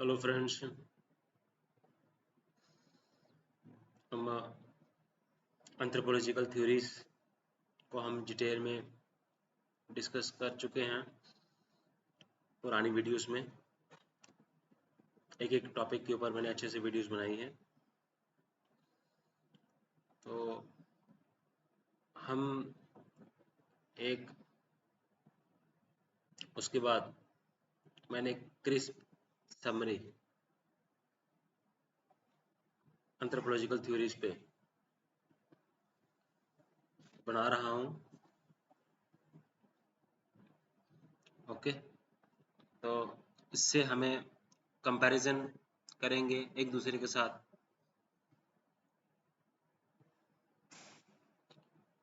Hello friends, हम anthropological theories को हम डिटेल में डिस्कस कर चुके हैं पुरानी वीडियोस में। एक एक टॉपिक के ऊपर मैंने अच्छे से वीडियोस बनाई हैं। तो हम एक उसके बाद मैंने क्रिस्प समरी एंथ्रोपोलॉजिकल थ्योरीज पे बना रहा हूँ। ओके, तो इससे हमें कंपैरिजन करेंगे एक दूसरे के साथ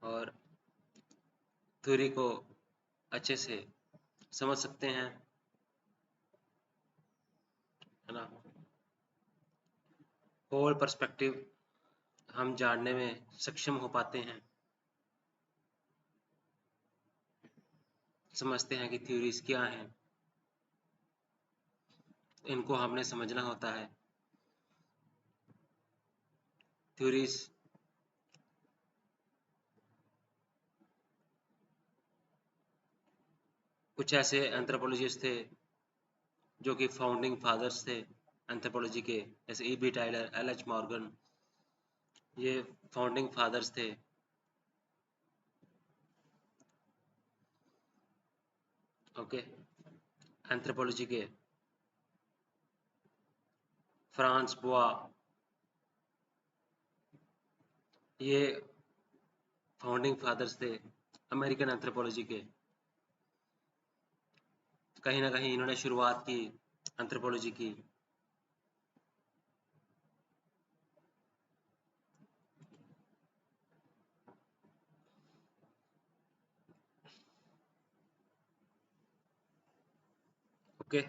और थ्योरी को अच्छे से समझ सकते हैं, है ना। होल पर्सपेक्टिव हम जानने में सक्षम हो पाते हैं, समझते हैं कि थ्योरीज क्या हैं, इनको हमने समझना होता है। थ्योरीज कुछ ऐसे एंथ्रोपोलॉजिस्ट थे जो कि फाउंडिंग फादर्स थे एंथ्रोपोलॉजी के, जैसे ई.बी. Tyler, LH. मॉर्गन, ये फाउंडिंग फादर्स थे। ओके, एंथ्रोपोलॉजी के फ्रांस बुआ, ये फाउंडिंग फादर्स थे अमेरिकन एंथ्रोपोलॉजी के। कहीं ना कहीं इन्होंने शुरुआत की एंथ्रोपोलॉजी की। ओके,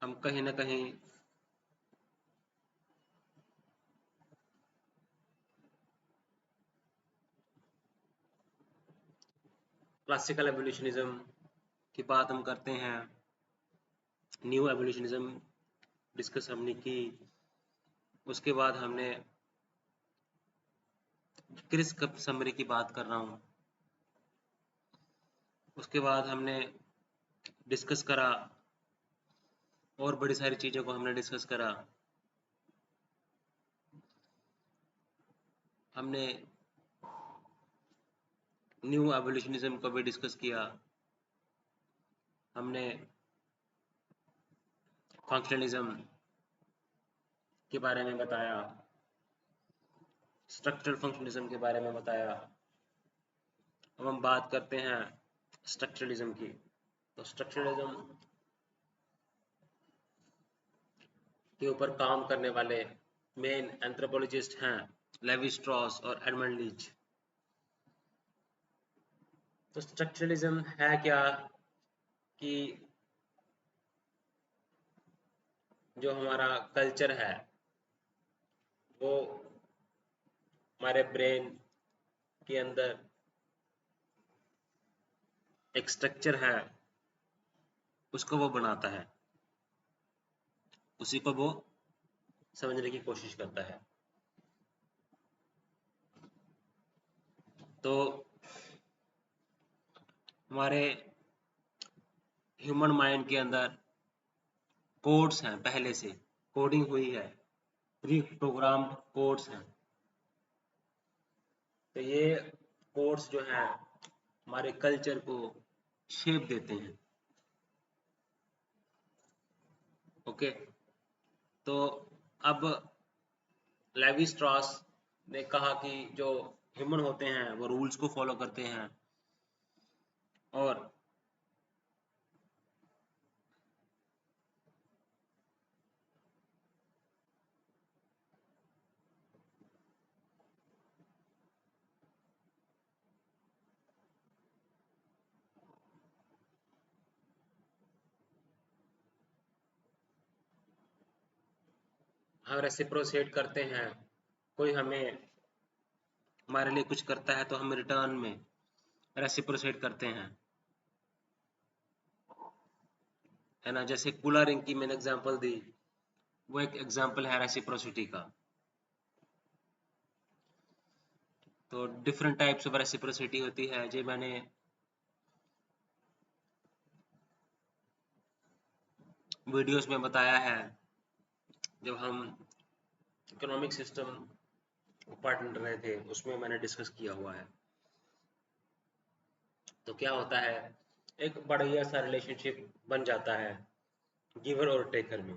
हम कहीं ना कहीं क्लासिकल एवोल्यूशनिज्म की बात हम करते हैं, न्यू एवोल्यूशनिज्म डिस्कस हमने की। उसके बाद हमने क्रिस्प समरी की बात कर रहा हूँ। उसके बाद हमने डिस्कस करा और बड़ी सारी चीज़ों को हमने डिस्कस करा। हमने न्यू एवोल्यूशनिज्म को भी डिस्कस किया। हमने फंक्शनलिज्म के बारे में बताया, स्ट्रक्चरल फंक्शनलिज्म के बारे में बताया। अब हम बात करते हैं स्ट्रक्चरलिज्म की। तो स्ट्रक्चरलिज्म के ऊपर काम करने वाले मेन एंथ्रोपोलॉजिस्ट हैं लेवी स्ट्रॉस और एडमंड लीच। तो स्ट्रक्चरलिज्म है क्या कि जो हमारा कल्चर है वो हमारे ब्रेन के अंदर एक स्ट्रक्चर है, उसको वो बनाता है, उसी को वो समझने की कोशिश करता है। तो हमारे ह्यूमन माइंड के अंदर कोड्स हैं, पहले से कोडिंग हुई है, प्री प्रोग्राम्ड कोड्स हैं। तो ये कोड्स जो हैं हमारे कल्चर को शेप देते हैं। ओके, तो अब लेवी स्ट्रॉस ने कहा कि जो ह्यूमन होते हैं वो रूल्स को फॉलो करते हैं और हम रेसिप्रोसिएट करते हैं, कोई हमें हमारे लिए कुछ करता है तो हम रिटर्न में रेसिप्रोसिएट करते हैं, है ना। जैसे कूलरिंग की मैंने एग्जांपल दी, वो एक एग्जांपल है रेसिप्रोसिटी का। तो डिफरेंट टाइप्स ऑफ रेसिप्रोसिटी होती है, जो मैंने वीडियोस में बताया है जब हम इकोनॉमिक सिस्टम पढ़ रहे थे, उसमें मैंने डिस्कस किया हुआ है। तो क्या होता है, एक बढ़िया सा रिलेशनशिप बन जाता है गिवर और टेकर में।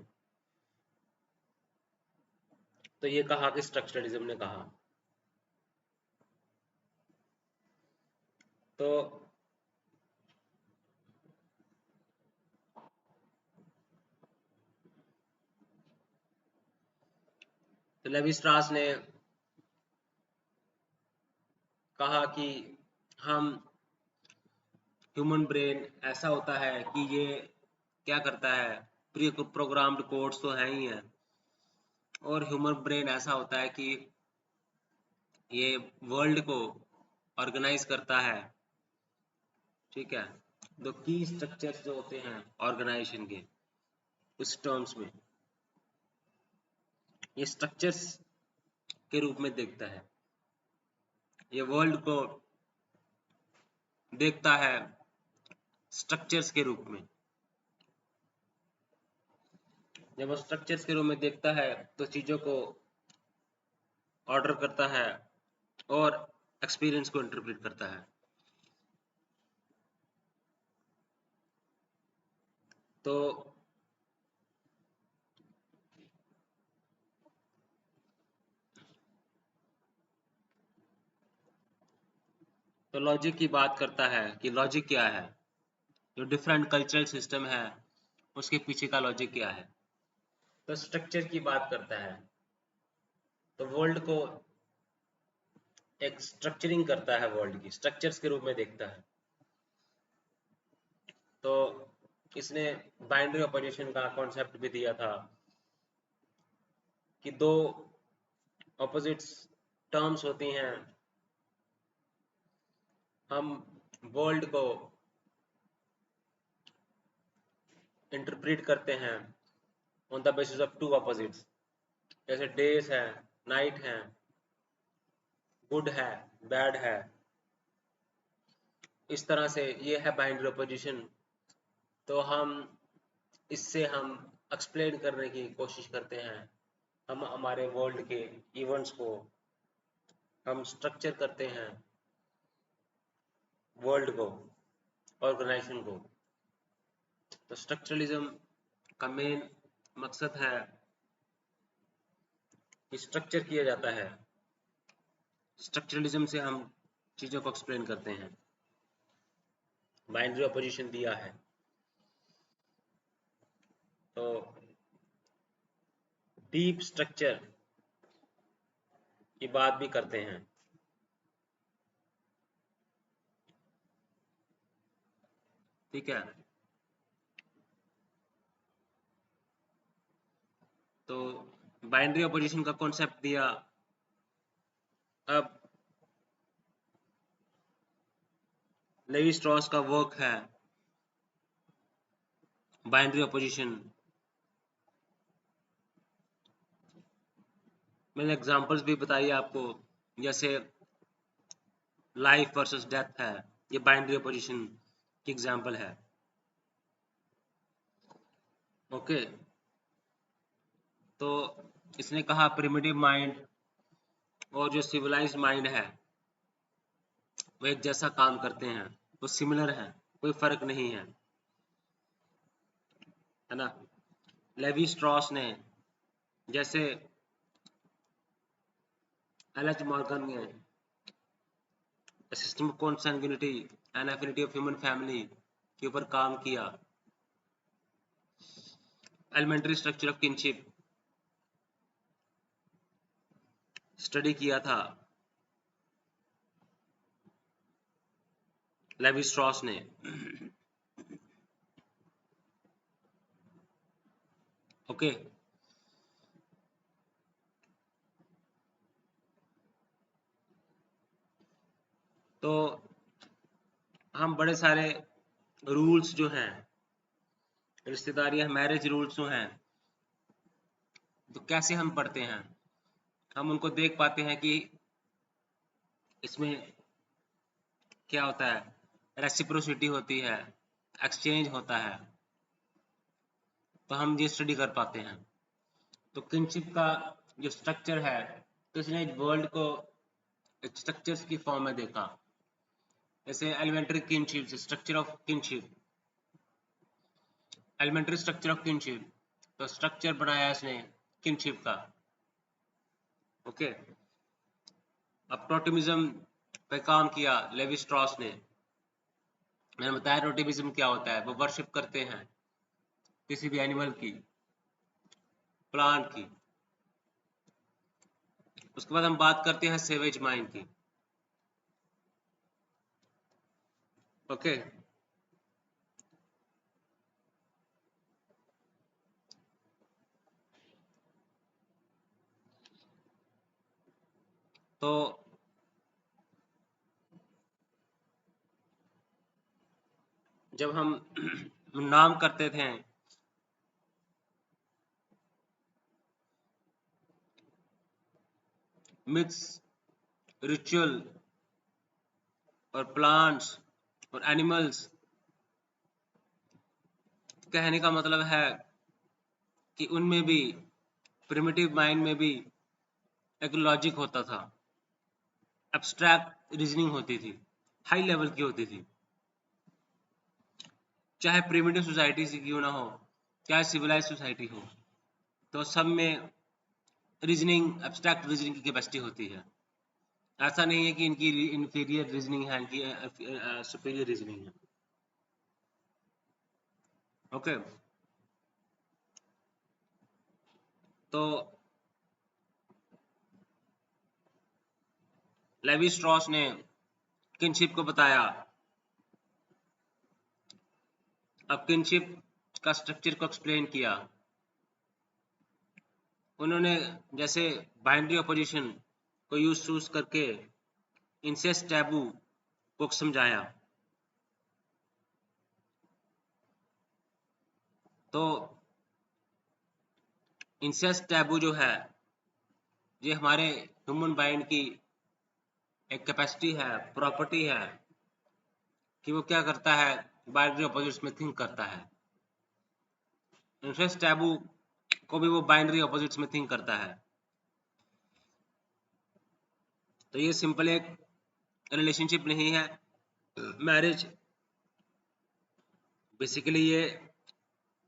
तो ये कहा कि स्ट्रक्चरलिज्म ने कहा। तो लेवी स्ट्रास ने कहा कि हम ह्यूमन ब्रेन ऐसा होता है कि ये क्या करता है, प्री प्रोग्राम्ड कोड्स तो है ही है, और ह्यूमन ब्रेन ऐसा होता है कि ये वर्ल्ड को ऑर्गेनाइज करता है, ठीक है। दो की स्ट्रक्चर्स जो होते हैं ऑर्गेनाइजेशन के, उस टर्म्स में ये स्ट्रक्चर्स के रूप में देखता है, ये वर्ल्ड को देखता है स्ट्रक्चर्स के रूप में। जब वो स्ट्रक्चर्स के रूप में देखता है तो चीज़ों को ऑर्डर करता है और एक्सपीरियंस को इंटरप्रेट करता है। तो लॉजिक की बात करता है कि लॉजिक क्या है, जो डिफरेंट कल्चरल सिस्टम है उसके पीछे का लॉजिक क्या है। तो स्ट्रक्चर की बात करता है, तो वर्ल्ड को एक स्ट्रक्चरिंग करता है, वर्ल्ड की स्ट्रक्चर्स के रूप में देखता है। तो इसने बाइनरी ऑपोजिशन का कॉन्सेप्ट भी दिया था कि दो ऑपोजिट्स टर्म्स होती हैं, हम वर्ल्ड को इंटरप्रेट करते हैं on the basis of two opposites, जैसे डेज है, नाइट है, गुड है, बैड है। इस तरह से ये है बाइनरी ऑपोजिशन। तो हम इससे हम एक्सप्लेन करने की कोशिश करते हैं, हम हमारे वर्ल्ड के इवेंट्स को हम स्ट्रक्चर करते हैं, वर्ल्ड को, ऑर्गेनाइजेशन को। तो स्ट्रक्चरलिज्म का मेन मकसद है कि स्ट्रक्चर किया जाता है, स्ट्रक्चरलिज्म से हम चीज़ों को एक्सप्लेन करते हैं। बाइनरी ऑपोजिशन दिया है, तो डीप स्ट्रक्चर की बात भी करते हैं, ठीक है। तो बाइनरी ऑपोजिशन का कॉन्सेप्ट दिया। अब लेवी स्ट्रॉस का वर्क है बाइनरी ऑपोजिशन। मैंने एग्जांपल्स भी बताई आपको, जैसे लाइफ वर्सेस डेथ है, ये बाइनरी ऑपोजिशन की एग्जांपल है, ओके। तो इसने कहा प्रिमिटिव माइंड और जो सिविलाइज्ड माइंड है वो एक जैसा काम करते हैं, वो सिमिलर है, कोई फर्क नहीं है ना। लेवी स्ट्रॉस ने, जैसे एल.एच. मॉर्गन ने system of consanguinity and affinity of human family के ऊपर काम किया, elementary structure of kinship study किया था लेवी स्ट्रॉस ने, ओके। तो हम बड़े सारे रूल्स जो हैं, रिश्तेदारियां, मैरिज रूल्स जो हैं, तो कैसे हम पढ़ते हैं, हम उनको देख पाते हैं कि इसमें क्या होता है, रेसिप्रोसिटी होती है, एक्सचेंज होता है, तो हम ये स्टडी कर पाते हैं। तो किनशिप का जो स्ट्रक्चर है, तो इसने वर्ल्ड को एक स्ट्रक्चर्स की फॉर्म में देखा, जैसे elementary kinship, structure of kinship, elementary structure of kinship, तो स्ट्रक्चर बनाया इसने किनशिप का। ओके, अब टोटेमिज्म पे काम किया लेवी स्ट्रॉस ने। मैंने बताया टोटेमिज्म क्या होता है, वो वर्शिप करते हैं किसी भी एनिमल की, प्लांट की। उसके बाद हम बात करते हैं सेवेज माइंड की। ओके, तो जब हम नाम करते थे, मिथ्स, रिचुअल और प्लांट्स और एनिमल्स, कहने का मतलब है कि उनमें भी, प्रिमिटिव माइंड में भी एक लॉजिक होता था, एब्स्ट्रैक्ट रीजनिंग होती थी, हाई लेवल की होती थी, चाहे प्रिमिटिव सोसाइटी से क्यों ना हो, चाहे सिविलाइज सोसाइटी हो, तो सब में रीजनिंग, एब्स्ट्रैक्ट रीजनिंग की कैपेसिटी होती है। ऐसा नहीं है कि इनकी इंफीरियर रीजनिंग है, इनकी सुपीरियर रीजनिंग है। ओके, तो लेवी स्ट्रॉस ने किनशिप को बताया। अब किनशिप का स्ट्रक्चर को एक्सप्लेन किया उन्होंने, जैसे बाइनरी अपोजिशन को यूज करके इंसेस्ट टैबू को समझाया। तो इंसेस्ट टैबू जो है, ये हमारे ह्यूमन माइंड की एक कैपेसिटी है, प्रॉपर्टी है, कि वो क्या करता है, बाइनरी अपोजिट्स में थिंक करता है। इंसेस्ट टैबू को भी वो बाइनरी अपोजिट्स में थिंक करता है। तो ये सिंपल एक रिलेशनशिप नहीं है, मैरिज बेसिकली ये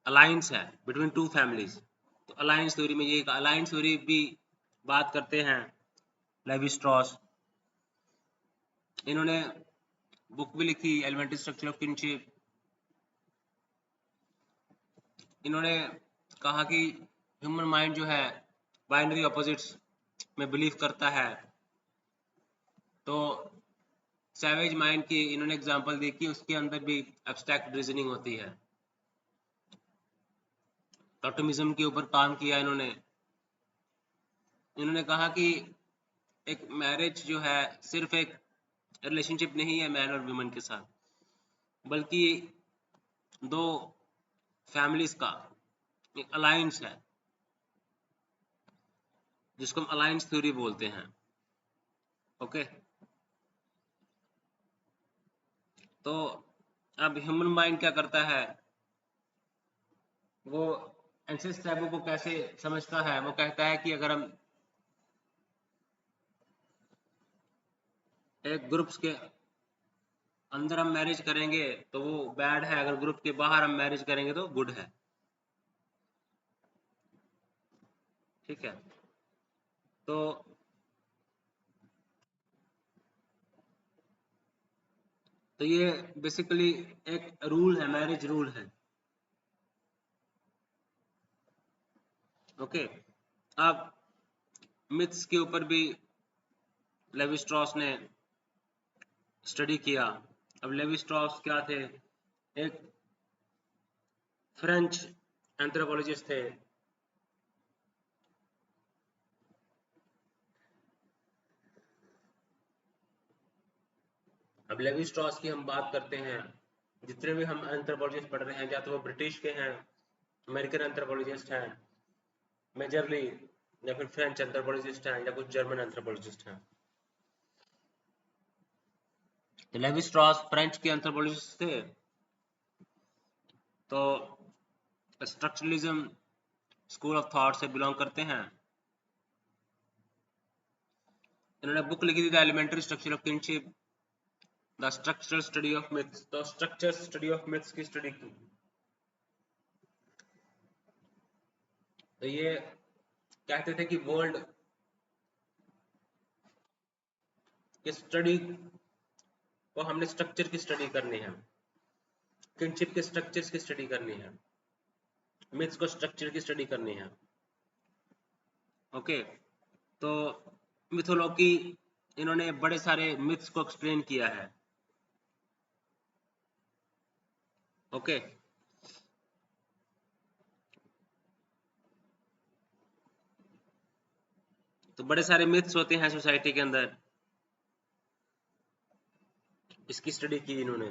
अलायंस है बिटवीन टू फैमिलीज। तो अलायंस थ्योरी में ये अलायंस थ्योरी भी बात करते हैं लेवी स्ट्रॉस। इन्होंने बुक भी लिखी, एलिमेंट्री स्ट्रक्चर ऑफ किनशिप। इन्होंने कहा कि ह्यूमन माइंड जो है बाइनरी ऑपोजिट्स में बिलीव करता है। तो सैवेज माइंड की इन्होंने एग्जांपल दी कि उसके अंदर भी एब्स्ट्रैक्ट रीजनिंग होती है। टोटेमिज्म के ऊपर काम किया इन्होंने। इन्होंने कहा कि एक मैरिज जो है सिर्फ एक रिलेशनशिप नहीं है मैन और वुमेन के साथ, बल्कि दो फैमिलीज का एक अलायंस है, जिसको हम अलायंस थ्योरी बोलते हैं। ओके, तो अब ह्यूमन माइंड क्या करता है, वो एंसेस्ट टैबू को कैसे समझता है। वो कहता है कि अगर हम एक ग्रुप्स के अंदर हम मैरिज करेंगे तो वो बैड है, अगर ग्रुप के बाहर हम मैरिज करेंगे तो गुड है। ठीक है, तो ये बेसिकली एक रूल है, मैरिज रूल है। ओके, अब मिथ्स के ऊपर भी लेवी स्ट्रॉस ने स्टडी किया। अब लेवी स्ट्रॉस क्या थे, एक फ्रेंच एंथ्रोपोलॉजिस्ट थे। अब लेवी स्ट्रॉस की हम बात करते हैं, जितने भी हम एंथ्रोपोलॉजिस्ट पढ़ रहे हैं, या तो वो ब्रिटिश के हैं, अमेरिकन एंथ्रोपोलॉजिस्ट हैं मेजरली, या फिर फ्रेंच एंथ्रोपोलॉजिस्ट हैं, या कुछ जर्मन एंथ्रोपोलॉजिस्ट हैं। तो लेवी स्ट्रॉस फ्रेंच के एंथ्रोपोलॉजिस्ट थे, तो स्ट्रक्चरलिज्म स्कूल ऑफ थॉट से बिलोंग करते हैं। इन्होंने बुक लिखी थी the elementary structure of kinship, the structural study of myths, तो स्ट्रक्चर स्टडी ऑफ मिथ्स की स्टडी की। तो ये कहते थे कि वर्ल्ड की स्टडी को हमने स्ट्रक्चर की स्टडी करनी है, किनशिप के स्ट्रक्चर्स की स्टडी करनी है, मिथ्स को स्ट्रक्चर की स्टडी करनी है। ओके, तो मिथोलॉजी इन्होंने बड़े सारे मिथ्स को एक्सप्लेन किया है। ओके, तो बड़े सारे मिथ्स होते हैं सोसाइटी के अंदर, इसकी स्टडी की इन्होंने।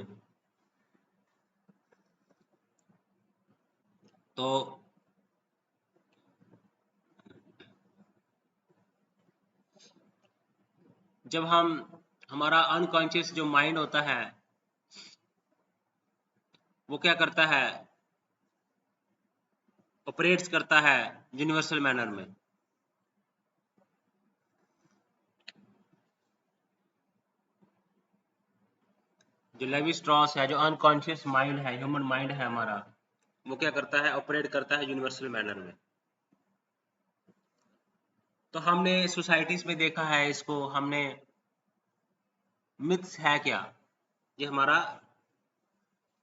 तो जब हमारा अनकॉन्शियस जो माइंड होता है वो क्या करता है, ऑपरेट्स करता है यूनिवर्सल मैनर में। जो लेवी स्ट्रॉस है, जो अनकॉन्शियस माइंड है, ह्यूमन माइंड है हमारा, वो क्या करता है, ऑपरेट करता है यूनिवर्सल मैनर में। तो हमने सोसाइटीज में देखा है इसको, हमने मिथ्स है क्या, ये हमारा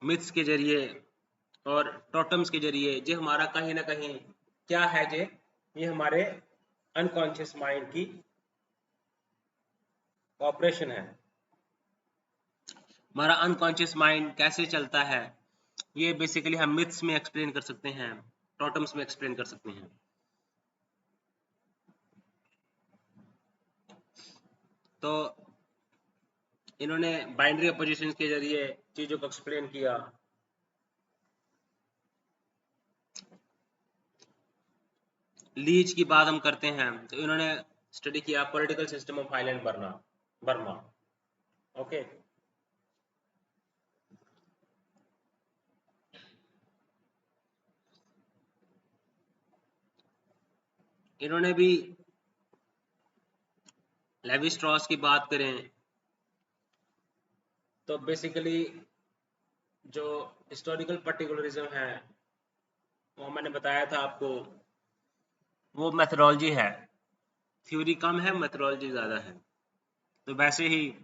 मिथ्स के जरिए और टोटम्स के जरिए जो हमारा कहीं ना कहीं क्या है, ये हमारे अनकॉन्शियस माइंड की ऑपरेशन है। हमारा अनकॉन्शियस माइंड कैसे चलता है, ये बेसिकली हम मिथ्स में एक्सप्लेन कर सकते हैं, टोटम्स में एक्सप्लेन कर सकते हैं। तो इन्होंने बाइनरी अपोजिशन के जरिए चीजों को एक्सप्लेन किया। लीच की बात हम करते हैं, तो इन्होंने स्टडी किया political system of island Burma. Okay, इन्होंने भी लेवी स्ट्रॉस की बात करें तो बेसिकली जो हिस्टोरिकल पर्टिकुलरिज्म है वो मैंने बताया था आपको, वो मेथोडोलॉजी है, थ्योरी कम है, मेथोडोलॉजी ज्यादा है। तो वैसे ही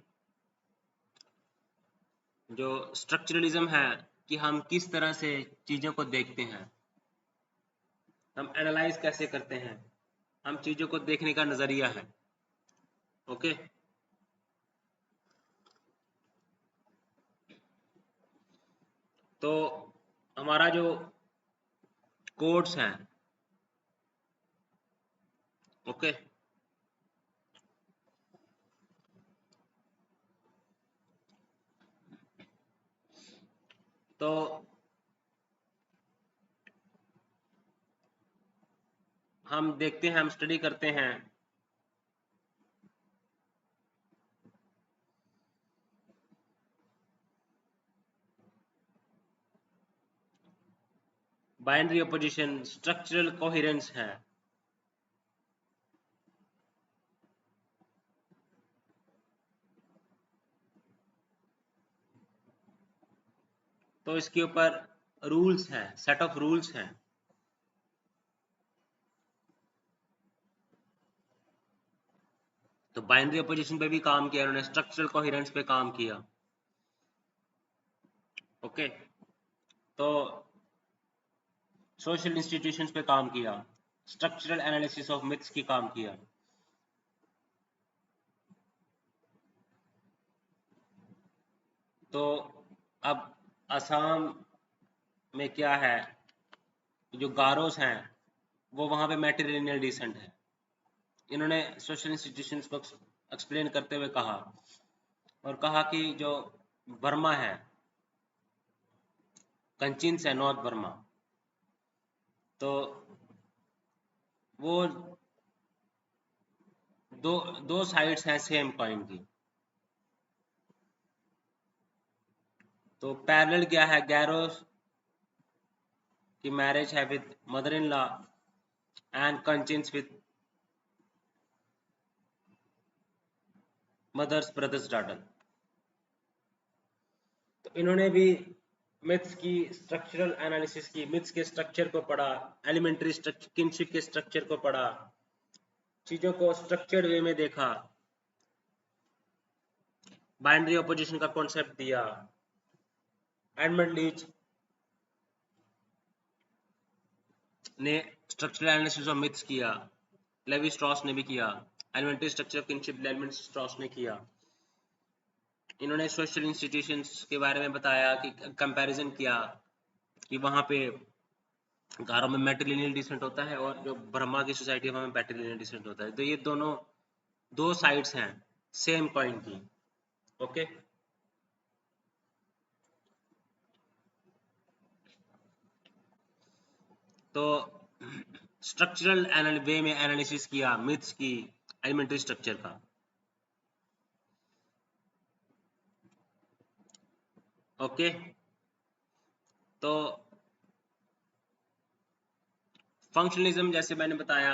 जो स्ट्रक्चरलिज्म है कि हम किस तरह से चीजों को देखते हैं, हम एनालाइज कैसे करते हैं, हम चीजों को देखने का नजरिया है। ओके, तो हमारा जो कोड्स हैं, ओके, तो हम देखते हैं, हम स्टडी करते हैं बाइनरी अपोजिशन, स्ट्रक्चरल कोहेरेंस है। तो इसके ऊपर रूल्स हैं, सेट ऑफ रूल्स हैं। तो बाइनरी अपोजिशन पे भी काम किया उन्होंने, स्ट्रक्चरल कोहेरेंस पे काम किया। ओके, तो सोशल इंस्टीट्यूशंस पे काम किया, स्ट्रक्चरल एनालिसिस ऑफ मिथ्स की काम किया। तो अब असम में क्या है, जो गारोस हैं वो वहां पे मैट्रिलिनियल डिसेंट है। इन्होंने सोशल इंस्टीट्यूशंस को एक्सप्लेन करते हुए कहा और कहा कि जो बर्मा है, कंचिन से नॉर्थ बर्मा, तो वो दो दो साइड्स हैं सेम कॉइन की। तो पैरेलल क्या है, गैरोस की मैरिज है with mother in law and cousins with mother's brother's daughter. तो इन्होंने भी मिथ्स की स्ट्रक्चरल एनालिसिस की, मिथ्स के स्ट्रक्चर को पढ़ा, एलिमेंट्री स्ट्रक्चर, किनशिप के स्ट्रक्चर को पढ़ा, चीजों को स्ट्रक्चर्ड वे में देखा, बाइनरी ऑपोजिशन का कॉन्सेप्ट दिया। एडमंड लीच ने स्ट्रक्चरल एनालिसिस ऑफ मिथ्स किया, लेवी स्ट्रॉस ने भी किया, elementary structure of kinship Levi Strauss ने किया। इन्होंने सोशल इंस्टीट्यूशंस के बारे में बताया कि कंपैरिजन किया कि वहाँ पे घरों में मैट्रिलिनियल डिसेंट होता है और जो ब्रह्मा की सोसाइटी है वहाँ में पैट्रिलिनियल डिसेंट होता है। तो ये दोनों दो साइड्स हैं सेम कॉइन की। ओके, तो स्ट्रक्चरल वे में एनालिसिस किया मिथ्स की एलिमेंट्री स्ट्रक्चर का। ओके, तो फंक्शनलिज्म जैसे मैंने बताया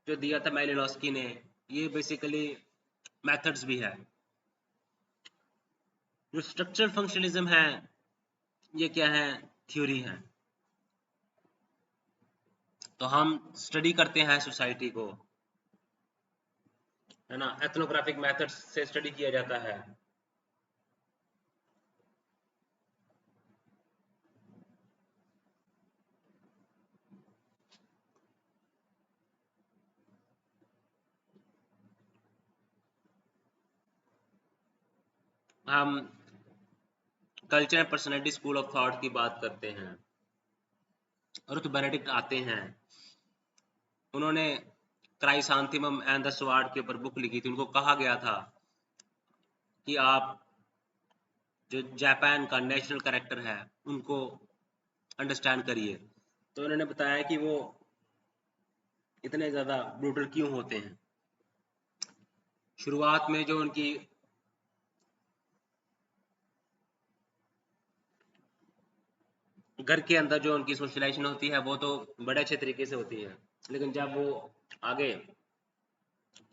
जो दिया था मैलिनोस्की ने, ये बेसिकली मेथड्स भी है। जो स्ट्रक्चरल फंक्शनलिज्म है ये क्या है, थ्योरी है। तो हम स्टडी करते हैं सोसाइटी को, है ना, एथनोग्राफिक मेथड्स से स्टडी किया जाता है। हम culture and personality school of thought की बात करते हैं। रुथ बेनेडिक्ट आते हैं, उन्होंने क्राइसांथिमम एंड द स्वॉर्ड के ऊपर बुक लिखी थी। उनको कहा गया था कि आप जो जापान का नेशनल कैरेक्टर है उनको अंडरस्टैंड करिए। तो उन्होंने बताया कि वो इतने ज़्यादा ब्रूटल क्यों होते हैं। शुरुआत में जो उनकी घर के अंदर जो उनकी सोशलाइजेशन होती है वो तो बड़े अच्छे तरीके से होती है, लेकिन जब वो आगे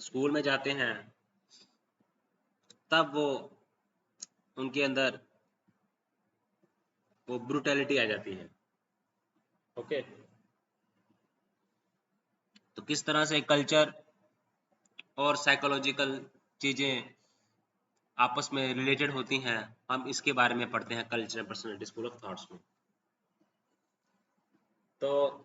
स्कूल में जाते हैं तब वो उनके अंदर वो ब्रूटैलिटी आ जाती है। ओके, तो किस तरह से कल्चर और साइकोलॉजिकल चीज़ें आपस में रिलेटेड होती हैं, हम इसके बारे में पढ़ते हैं culture and personality school of thoughts में। तो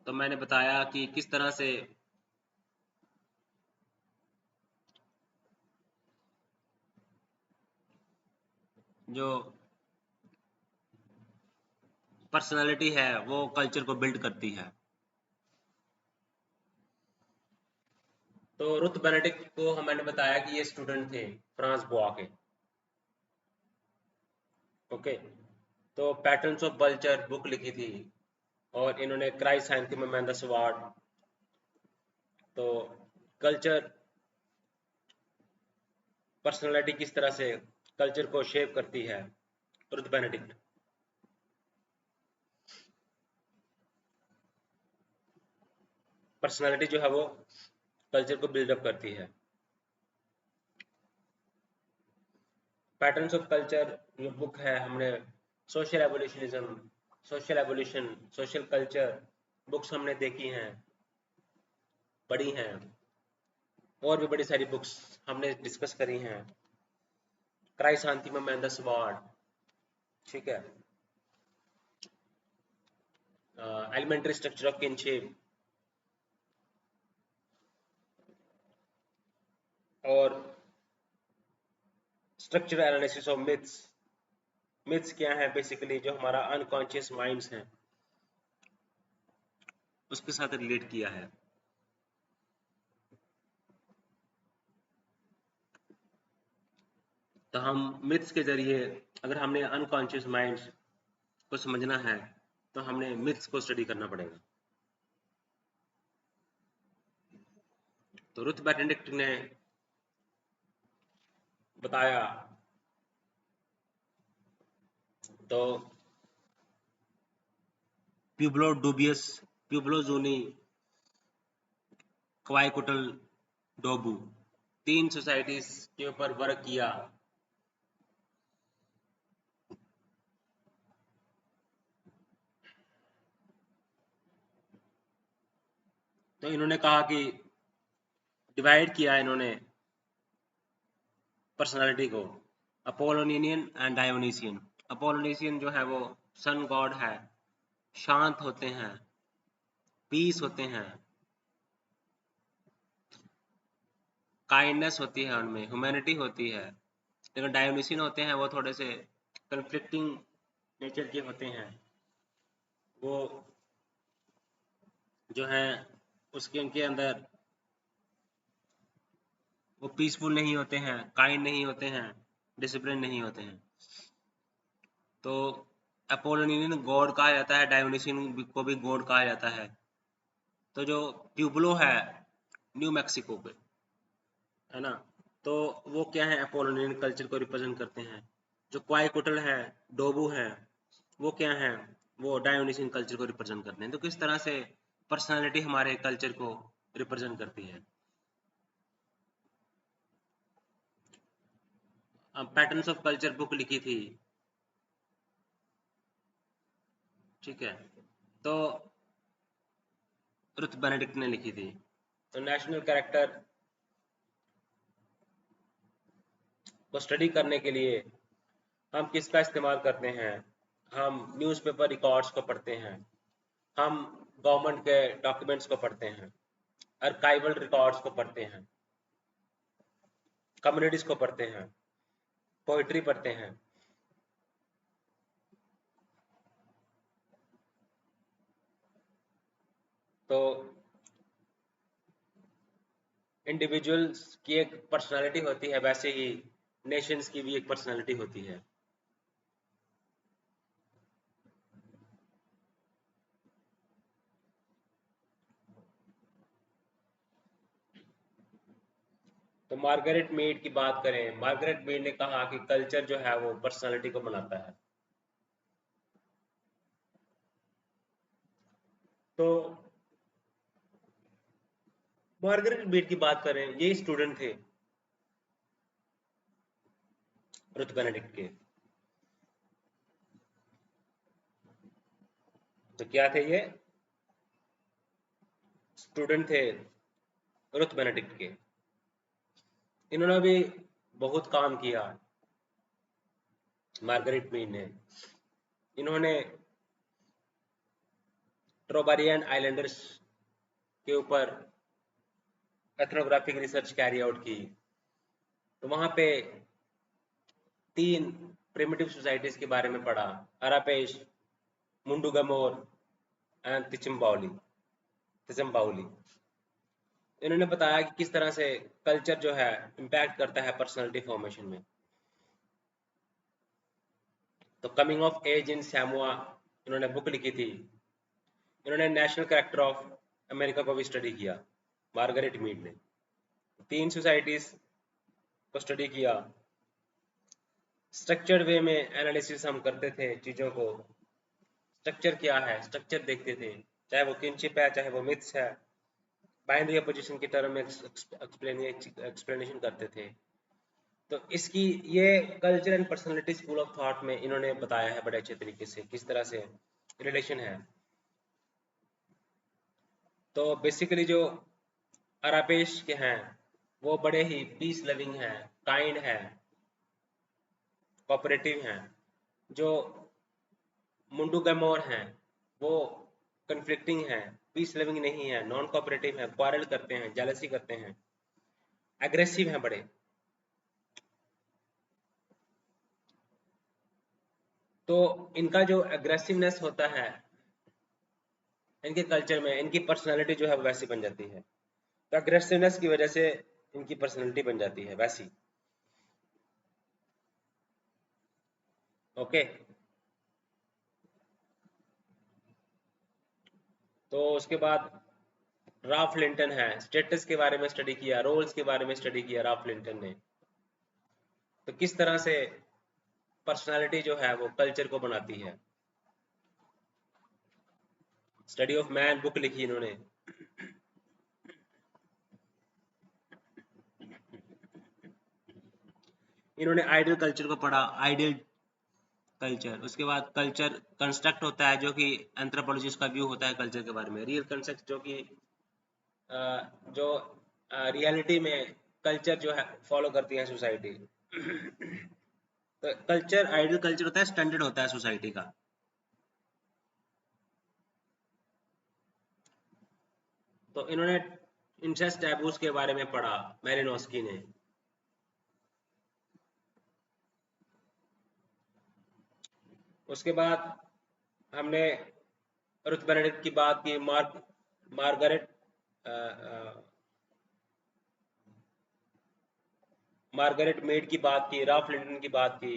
मैंने बताया कि किस तरह से जो पर्सनालिटी है वो कल्चर को बिल्ड करती है। तो रुथ बेनेडिक्ट को मैंने बताया कि ये स्टूडेंट थे फ्रांस बोआ के। ओके, तो पैटर्न्स ऑफ कल्चर बुक लिखी थी और इन्होंने क्राइसांथिमम एंड द स्वॉर्ड। तो कल्चर पर्सनालिटी किस तरह से कल्चर को शेप करती है, रुथ बेनेडिक्ट। पर्सनालिटी जो है वो कल्चर को बिल्डअप करती है। पैटर्न्स ऑफ कल्चर जो बुक है, हमने social evolutionism, social evolution, social culture books हमने देखी हैं, पढ़ी हैं, और भी बड़ी सारी बुक्स हमने डिस्कस करी हैं। क्राइसांथिमम एंड द स्वॉर्ड, ठीक है, एलिमेंट्री स्ट्रक्चर ऑफ किनशिप, और structural analysis of myths, myths क्या है, बेसिकली जो हमारा अनकॉन्शियस माइंड्स हैं उसके साथ रिलेट किया है। तो हम मिथ्स के जरिए, अगर हमने अनकॉन्शियस माइंड्स को समझना है तो हमने मिथ्स को स्टडी करना पड़ेगा। तो रुथ बेनेडिक्ट ने बताया, तो प्यूब्लो डूबियस, प्यूब्लो जूनी, क्वाइकुटल डोबू, 3 सोसाइटीज के ऊपर वर्क किया। तो इन्होंने कहा कि डिवाइड किया इन्होंने पर्सनालिटी को, अपोलोनियन एंड डायोनीसियन। अपोलोनिशियन जो है वो सन गॉड है, शांत होते हैं, पीस होते हैं, काइंडनेस होती है उनमें, ह्यूमैनिटी होती है। लेकिन डायोनीसियन होते हैं वो थोड़े से कन्फ्लिक्टिंग नेचर के होते हैं, वो जो है उसके उनके अंदर वो पीसफुल नहीं होते हैं, काइंड नहीं होते हैं, डिसिप्लिन नहीं होते हैं। तो अपोलोनियन गॉड कहा जाता है, डायोनीसियन को भी गॉड कहा जाता है। तो जो प्यूब्लो है न्यू मैक्सिको पे, है ना, तो वो क्या है, अपोलोनियन कल्चर को रिप्रेजेंट करते हैं। जो क्वाइकोटल है, डोबू है, वो क्या है, वो डायोनीसियन कल्चर को रिप्रेजेंट करते हैं। तो किस तरह से पर्सनालिटी हमारे कल्चर को रिप्रेजेंट करती है। पैटर्न्स ऑफ कल्चर बुक लिखी थी, ठीक है, तो रुथ बेनेडिक्ट ने लिखी थी। तो नेशनल कैरेक्टर को स्टडी करने के लिए हम किसका इस्तेमाल करते हैं, हम न्यूज़पेपर रिकॉर्ड्स को पढ़ते हैं, हम गवर्नमेंट के डॉक्यूमेंट्स को पढ़ते हैं, आर्काइवल रिकॉर्ड्स को पढ़ते हैं, कम्युनिटीज को पढ़ते हैं, पोइट्री पढ़ते हैं। तो इंडिविजुअल्स की एक पर्सनालिटी होती है, वैसे ही नेशंस की भी एक पर्सनालिटी होती है। तो मार्गरेट मीड की बात करें, मार्गरेट मीड ने कहा कि कल्चर जो है वो पर्सनालिटी को बनाता है। तो मार्गरेट मीड की बात करें, ये स्टूडेंट थे रुथ बेनेडिक्ट के। तो क्या थे ये, स्टूडेंट थे रुथ बेनेडिक्ट के। इन्होंने भी बहुत काम किया, मार्गरेट मीड ने। इन्होंने ट्रोबारियन आइलैंडर्स के ऊपर एथनोग्राफिक रिसर्च कैरी आउट की। तो वहां पे 3 प्रिमिटिव सोसाइटीज के बारे में पढ़ा, अरापेश, मुंडुगमोर एंड तिचम्बाउली। इन्होंने बताया कि किस तरह से कल्चर जो है इम्पैक्ट करता है पर्सनालिटी फॉर्मेशन में। तो कमिंग ऑफ एज इन सैमुआ इन्होंने बुक लिखी थी। इन्होंने नेशनल कैरेक्टर ऑफ अमेरिका को भी स्टडी किया, मार्गरेट मीड ने। 3 सोसाइटीज को स्टडी किया, स्ट्रक्चर्ड वे में एनालिसिस हम करते थे चीज़ों को। स्ट्रक्चर क्या है, स्ट्रक्चर देखते थे, चाहे वो किनशिप है, चाहे वो मिथ्स है, बाइनरी अपोजिशन की टर्म में एक्सप्लेनेशन करते थे। तो इसकी ये culture and personality school of thought में इन्होंने बताया है बड़े अच्छे तरीके से किस तरह से रिलेशन है। तो बेसिकली जो अरापेश के हैं वो बड़े ही पीस लविंग हैं, काइंड है, कोऑपरेटिव हैं। जो मुंडुगमोर हैं वो कन्फ्लिक्टिंग हैं, पीस लविंग नहीं है, नॉन कोऑपरेटिव हैं, क्वारल करते हैं, जेलसी करते हैं, एग्रेसिव हैं बड़े। तो इनका जो एग्रेसिवनेस होता है इनके कल्चर में, इनकी पर्सनैलिटी जो है वो वैसी बन जाती है। तो एग्रेसिवनेस की वजह से इनकी पर्सनैलिटी बन जाती है वैसी। ओके, तो उसके बाद राल्फ लिंटन है, स्टेटस के बारे में स्टडी किया, रोल्स के बारे में स्टडी किया राल्फ लिंटन ने। तो किस तरह से पर्सनालिटी जो है वो कल्चर को बनाती है। स्टडी ऑफ मैन बुक लिखी इन्होंने। इन्होंने आइडियल कल्चर को पढ़ा, आइडियल कल्चर। उसके बाद कल्चर कंस्ट्रक्ट होता है जो कि एंथ्रोपोलॉजिस्ट का व्यू होता है कल्चर के बारे में। रियल कंस्ट्रक्ट जो कि जो रियलिटी में कल्चर जो है फॉलो करती है सोसाइटी। तो कल्चर, आइडियल कल्चर होता है, स्टैंडर्ड होता है सोसाइटी का। तो इन्होंने इंसेस्ट टैबूज के बारे में पढ़ा मैलिनोस्की ने। उसके बाद हमने रुथ बेनेडिक्ट की बात की, मार्गरेट मार्गरेट मेड की बात की, राल्फ लिंटन की बात की।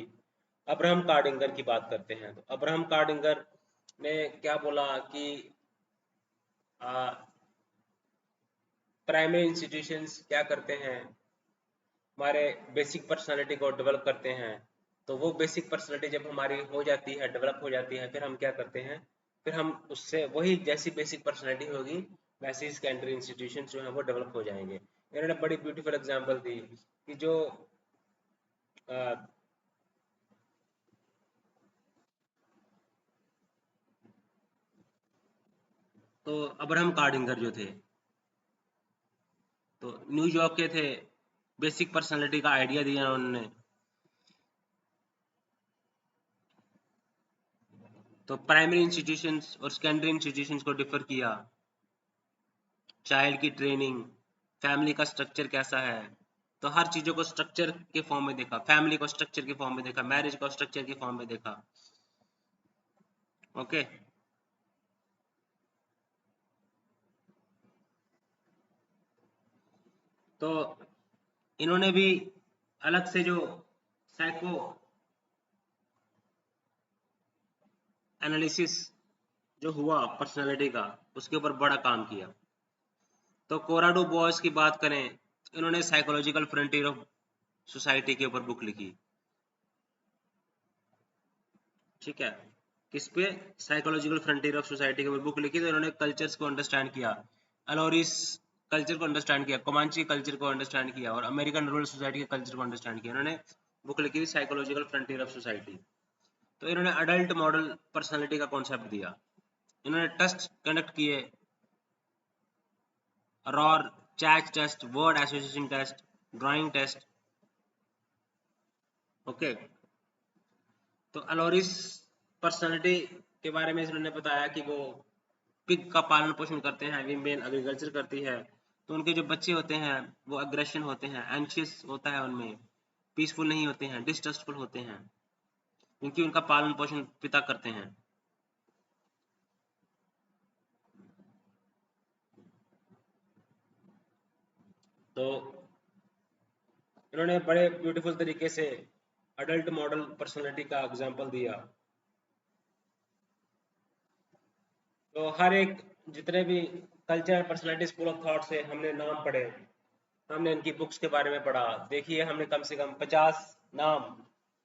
अब्राहम कार्डिंगर की बात करते हैं। तो अब्राहम कार्डिंगर ने क्या बोला कि प्राइमरी इंस्टीट्यूशंस क्या करते हैं, हमारे बेसिक पर्सनालिटी को डेवलप करते हैं। तो वो बेसिक पर्सनालिटी जब हमारी हो जाती है, डेवलप हो जाती है, फिर हम क्या करते हैं, फिर हम उससे वही जैसी बेसिक पर्सनालिटी होगी वैसे ही सेकेंडरी इंस्टीट्यूशन जो है वो डेवलप हो जाएंगे। इन्होंने बड़ी ब्यूटीफुल एग्जांपल दी कि जो तो अब्राहम कार्डिंगर जो थे, तो न्यूयॉर्क के थे, बेसिक पर्सनालिटी का आइडिया दिया उन्होंने। तो प्राइमरी इंस्टीट्यूशंस और सेकेंडरी इंस्टीट्यूशंस को डिफर किया, चाइल्ड की ट्रेनिंग, फैमिली का स्ट्रक्चर कैसा है। तो हर चीजों को स्ट्रक्चर के फॉर्म में देखा, फैमिली को स्ट्रक्चर के फॉर्म में देखा, मैरिज को स्ट्रक्चर के फॉर्म में देखा। ओके, तो इन्होंने भी अलग से जो साइको एनालिसिस जो हुआ पर्सनालिटी का, उसके ऊपर बड़ा काम किया। तो कोराडो बॉयज की बात करें, इन्होंने साइकोलॉजिकल फ्रंटियर ऑफ सोसाइटी के ऊपर बुक लिखी। ठीक है, किस पे? साइकोलॉजिकल फ्रंटियर ऑफ सोसाइटी के ऊपर बुक लिखी। तो इन्होंने कल्चर्स को अंडरस्टैंड किया, अलोरिस कल्चर को अंडरस्टैंड किया, कोमांची कल्चर को अंडरस्टैंड किया, और अमेरिकन रूरल सोसाइटी के कल्चर को अंडरस्टैंड किया। इन्होंने बुक लिखी थी साइकोलॉजिकल फ्रंटियर ऑफ सोसाइटी। तो इन्होंने अडल्ट मॉडल पर्सनालिटी का कॉन्सेप्ट दिया। इन्होंने टेस्ट कंडक्ट किए, Rorschach test, word association test, drawing test. Okay, तो अलोरिस पर्सनालिटी के बारे में इन्होंने बताया कि वो पिग का पालन पोषण करते हैं, विमेन एग्रीकल्चर करती है। तो उनके जो बच्चे होते हैं वो अग्रेशन होते हैं, एंशियस होता है उनमें, पीसफुल नहीं होते हैं, डिस्ट्रस्टफुल होते हैं, क्योंकि उनका पालन पोषण पिता करते हैं। तो इन्होंने बड़े ब्यूटीफुल तरीके से अडल्ट मॉडल पर्सनालिटी का एग्जाम्पल दिया। तो हर एक जितने भी culture personality school of thought से हमने नाम पढ़े, हमने इनकी बुक्स के बारे में पढ़ा। देखिए हमने कम से कम 50 नाम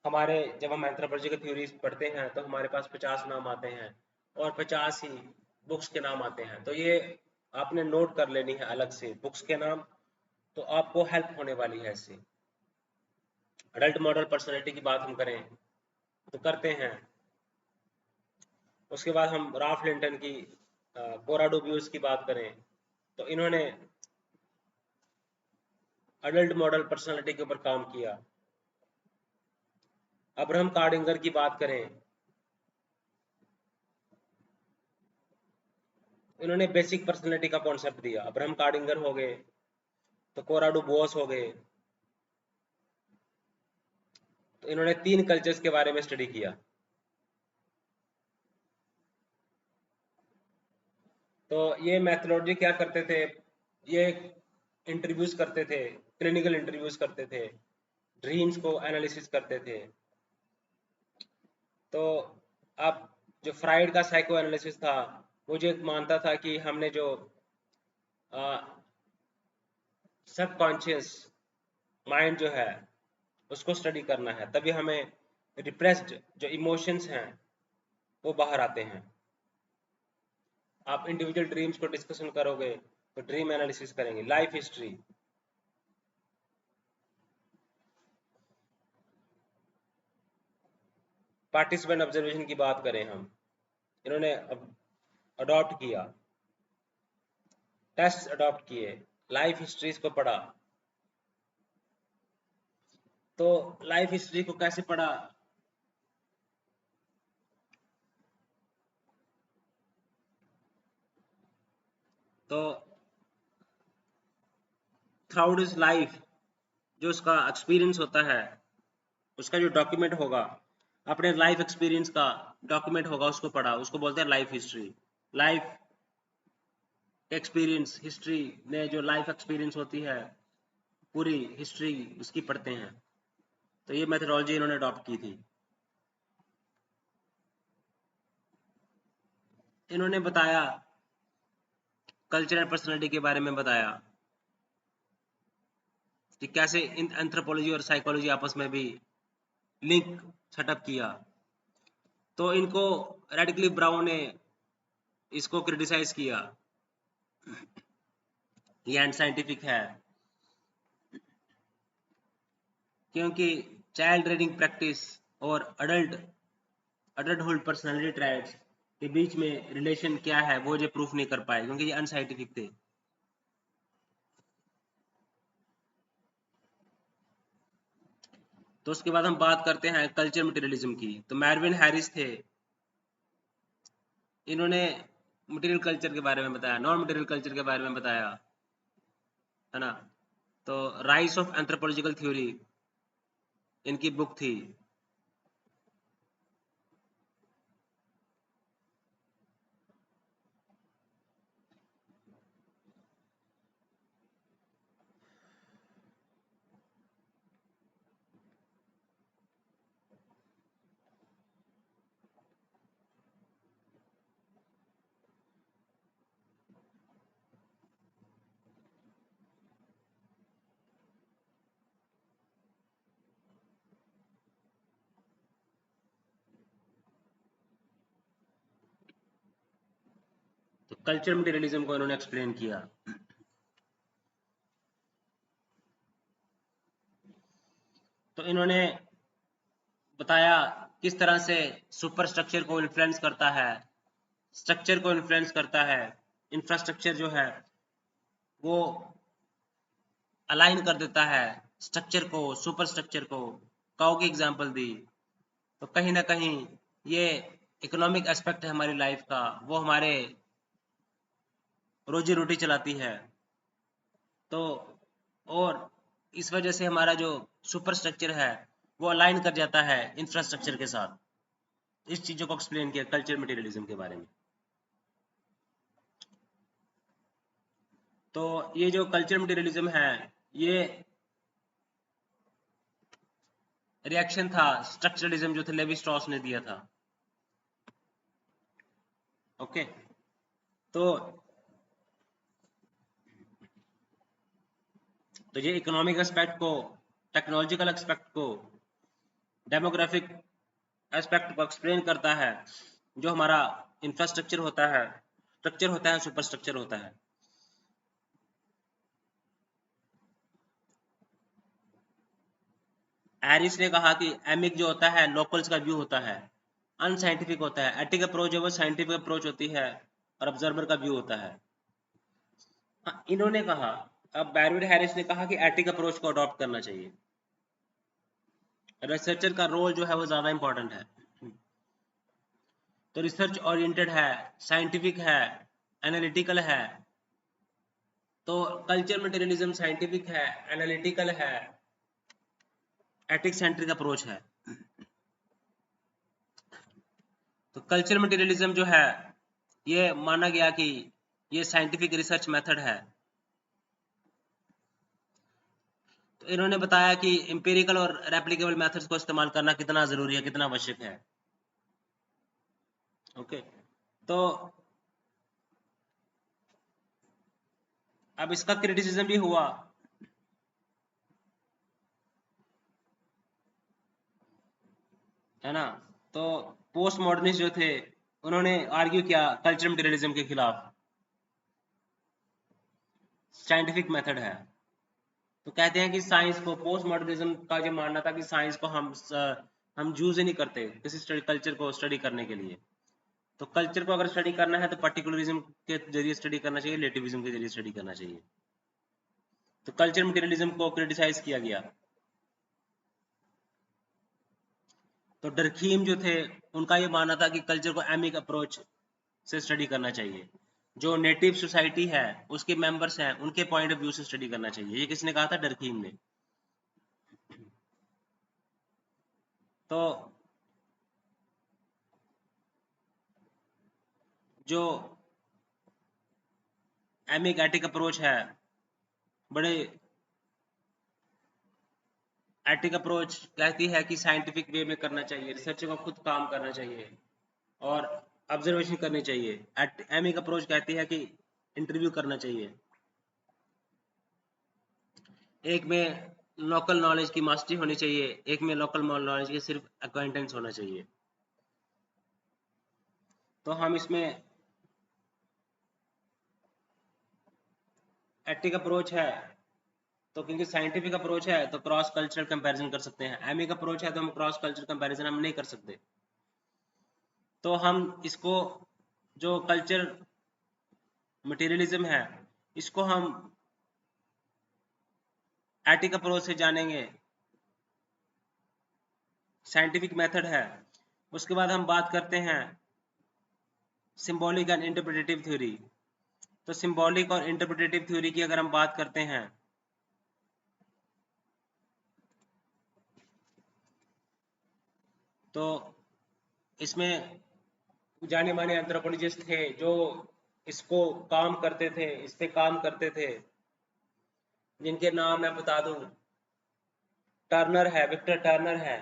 हमारे, जब हम एंथ्रोपोलॉजी की थ्योरीज पढ़ते हैं तो हमारे पास 50 नाम आते हैं, और 50 ही बुक्स के नाम आते हैं। तो ये आपने नोट कर लेनी है अलग से बुक्स के नाम, तो आपको हेल्प होने वाली है इससे। अडल्ट मॉडल पर्सनैलिटी की बात हम करें तो करते हैं। उसके बाद हम राल्फ लिंटन की, कोराडो ब्यूज की बात करें तो इन्होंने अडल्ट मॉडल पर्सनालिटी के ऊपर काम किया। अब्राहम कार्डिंगर की बात करें, इन्होंने बेसिक पर्सनालिटी का कॉन्सेप्ट दिया। अब्राहम कार्डिंगर हो गए, तो कोराडो बोस हो गए। तो इन्होंने 3 कल्चर्स के बारे में स्टडी किया। तो ये मैथोलॉजी क्या करते थे, ये इंटरव्यूज करते थे, क्लिनिकल इंटरव्यूज करते थे, ड्रीम्स को एनालिसिस करते थे। तो अब जो फ्राइड का साइको एनालिसिस था, मुझे मानता था कि हमने जो सबकॉन्शियस माइंड जो है उसको स्टडी करना है, तभी हमें रिप्रेस्ड जो इमोशंस हैं वो बाहर आते हैं। आप इंडिविजुअल ड्रीम्स को डिस्कशन करोगे तो ड्रीम एनालिसिस करेंगे, लाइफ हिस्ट्री, पार्टिसिपेंट ऑब्जर्वेशन की बात करें हम, इन्होंने अडॉप्ट किया, टेस्ट अडॉप्ट किए, लाइफ हिस्ट्रीज को पढ़ा। तो लाइफ हिस्ट्री को कैसे पढ़ा, तो थ्राउट इज लाइफ जो उसका एक्सपीरियंस होता है, उसका जो डॉक्यूमेंट होगा, अपने लाइफ एक्सपीरियंस का डॉक्यूमेंट होगा, उसको पढ़ा, उसको बोलते हैं life history. Life experience history में जो लाइफ एक्सपीरियंस होती है, पूरी हिस्ट्री उसकी पढ़ते हैं। तो ये मेथोडोलॉजी इन्होंने अडॉप्ट की थी। इन्होंने बताया कल्चर एंड पर्सनालिटी के बारे में बताया कि कैसे इन एंथ्रोपोलॉजी और साइकोलॉजी आपस में भी लिंक सेटअप किया। तो इनको रेडक्लिफ ब्राउन ने इसको क्रिटिसाइज किया, ये एंड साइंटिफिक है, क्योंकि चाइल्ड रीडिंग प्रैक्टिस और अडल्टहुड पर्सनालिटी ट्राइट्स के बीच में रिलेशन क्या है वो ये प्रूफ नहीं कर पाए, क्योंकि ये अनसाइंटिफिक थे। तो उसके बाद हम बात करते हैं कल्चर मटेरियलिज्म की। तो मैरविन हैरिस थे, इन्होंने मटेरियल कल्चर के बारे में बताया, नॉन मटेरियल कल्चर के बारे में बताया, है ना। तो राइज ऑफ एंथ्रोपोलॉजिकल थ्योरी इनकी बुक थी। तो कल्चर मटेरियलिज्म को इन्होंने एक्सप्लेन किया। तो इन्होंने बताया किस तरह से सुपर स्ट्रक्चर को इन्फ्लुएंस करता है, स्ट्रक्चर को इन्फ्लुएंस करता है, इंफ्रास्ट्रक्चर जो है वो अलाइन कर देता है स्ट्रक्चर को, सुपर स्ट्रक्चर को। काउ की एग्जांपल दी। तो कहीं ना कहीं ये इकोनॉमिक एस्पेक्ट है हमारी लाइफ का, वो हमारे रोजी रोटी चलाती है। तो और इस वजह से हमारा जो सुपर स्ट्रक्चर है वो अलाइन कर जाता है इंफ्रास्ट्रक्चर के साथ। इस चीज़ों को एक्सप्लेन किया कल्चर मटेरियलिज्म के बारे में। तो ये जो कल्चर मटेरियलिज्म है, ये रिएक्शन था स्ट्रक्चरलिज्म जो थे लेवी स्ट्रॉस ने दिया था। ओके, तो ये इकोनॉमिक एस्पेक्ट को, टेक्नोलॉजिकल एस्पेक्ट को, डेमोग्राफिक एस्पेक्ट को एक्सप्लेन करता है। जो हमारा इंफ्रास्ट्रक्चर होता है, स्ट्रक्चर होता है, सुपर स्ट्रक्चर होता है। हैरिस ने कहा कि एमिक जो होता है लोकल्स का व्यू होता है, अनसाइंटिफिक होता है। एथिक अप्रोच जो वो साइंटिफिक अप्रोच होती है और ऑब्जर्वर का व्यू होता है। हाँ, इन्होंने कहा, अब बैरविन हैरिस ने कहा कि एथिक अप्रोच को अडॉप्ट करना चाहिए। रिसर्चर का रोल जो है वो ज्यादा इंपॉर्टेंट है। तो रिसर्च ओरिएंटेड है, साइंटिफिक है, एनालिटिकल है। तो कल्चर मटेरियलिज्म साइंटिफिक है, एनालिटिकल है, एथिक सेंट्रिक अप्रोच है। तो कल्चर मटेरियलिज्म जो है ये माना गया कि ये साइंटिफिक रिसर्च मेथड है। तो इन्होंने बताया कि एम्पिरिकल और रेप्लिकेबल मेथड्स को इस्तेमाल करना कितना जरूरी है, कितना आवश्यक है। ओके, तो अब इसका क्रिटिसिज्म भी हुआ, है ना। तो पोस्ट मॉडर्निस्ट जो थे उन्होंने आर्ग्यू किया कल्चर मटेरियलिज्म के खिलाफ, साइंटिफिक मेथड है। तो कहते हैं कि साइंस को, पोस्ट मॉडर्निज्म का जो मानना था कि साइंस को हम यूज ही नहीं करते किसी कल्चर को स्टडी करने के लिए। तो कल्चर को अगर स्टडी करना है तो पर्टिकुलरिज्म के जरिए स्टडी करना चाहिए, रिलेटिविज्म के जरिए स्टडी करना चाहिए। तो कल्चर मटेरियलिज्म को क्रिटिसाइज किया गया। तो डरखीम जो थे उनका ये मानना था कि कल्चर को एमिक अप्रोच से स्टडी करना चाहिए, जो नेटिव सोसाइटी है उसके मेंबर्स हैं उनके पॉइंट ऑफ व्यू से स्टडी करना चाहिए। ये किसने कहा था? डरखीम ने। तो जो एमिक एटिक अप्रोच है, बड़े एटिक अप्रोच कहती है कि साइंटिफिक वे में करना चाहिए, रिसर्च को खुद काम करना चाहिए और ऑब्जर्वेशन करनी चाहिए। एमिक अप्रोच कहती है कि इंटरव्यू करना चाहिए। एक में लोकल नॉलेज की मास्टरी होनी चाहिए, एक में लोकल नॉलेज की सिर्फ अक्वाइंटेंस होना चाहिए। तो हम इसमें एटिक अप्रोच है तो क्योंकि साइंटिफिक अप्रोच है तो क्रॉस कल्चरल कंपैरिजन कर सकते हैं, एमिक अप्रोच है तो हम क्रॉस कल्चरल कंपैरिजन हम नहीं कर सकते। तो हम इसको, जो कल्चर मटेरियलिज्म है, इसको हम एटिक अप्रोच से जानेंगे, साइंटिफिक मेथड है। उसके बाद हम बात करते हैं सिंबॉलिक एंड इंटरप्रिटेटिव थ्योरी। तो सिंबॉलिक और इंटरप्रिटेटिव थ्योरी की अगर हम बात करते हैं तो इसमें जाने माने एंथ्रोपोलॉजिस्ट थे जो इसको काम करते थे, इस पे काम करते थे, जिनके नाम मैं बता दूं, टर्नर है, विक्टर टर्नर है,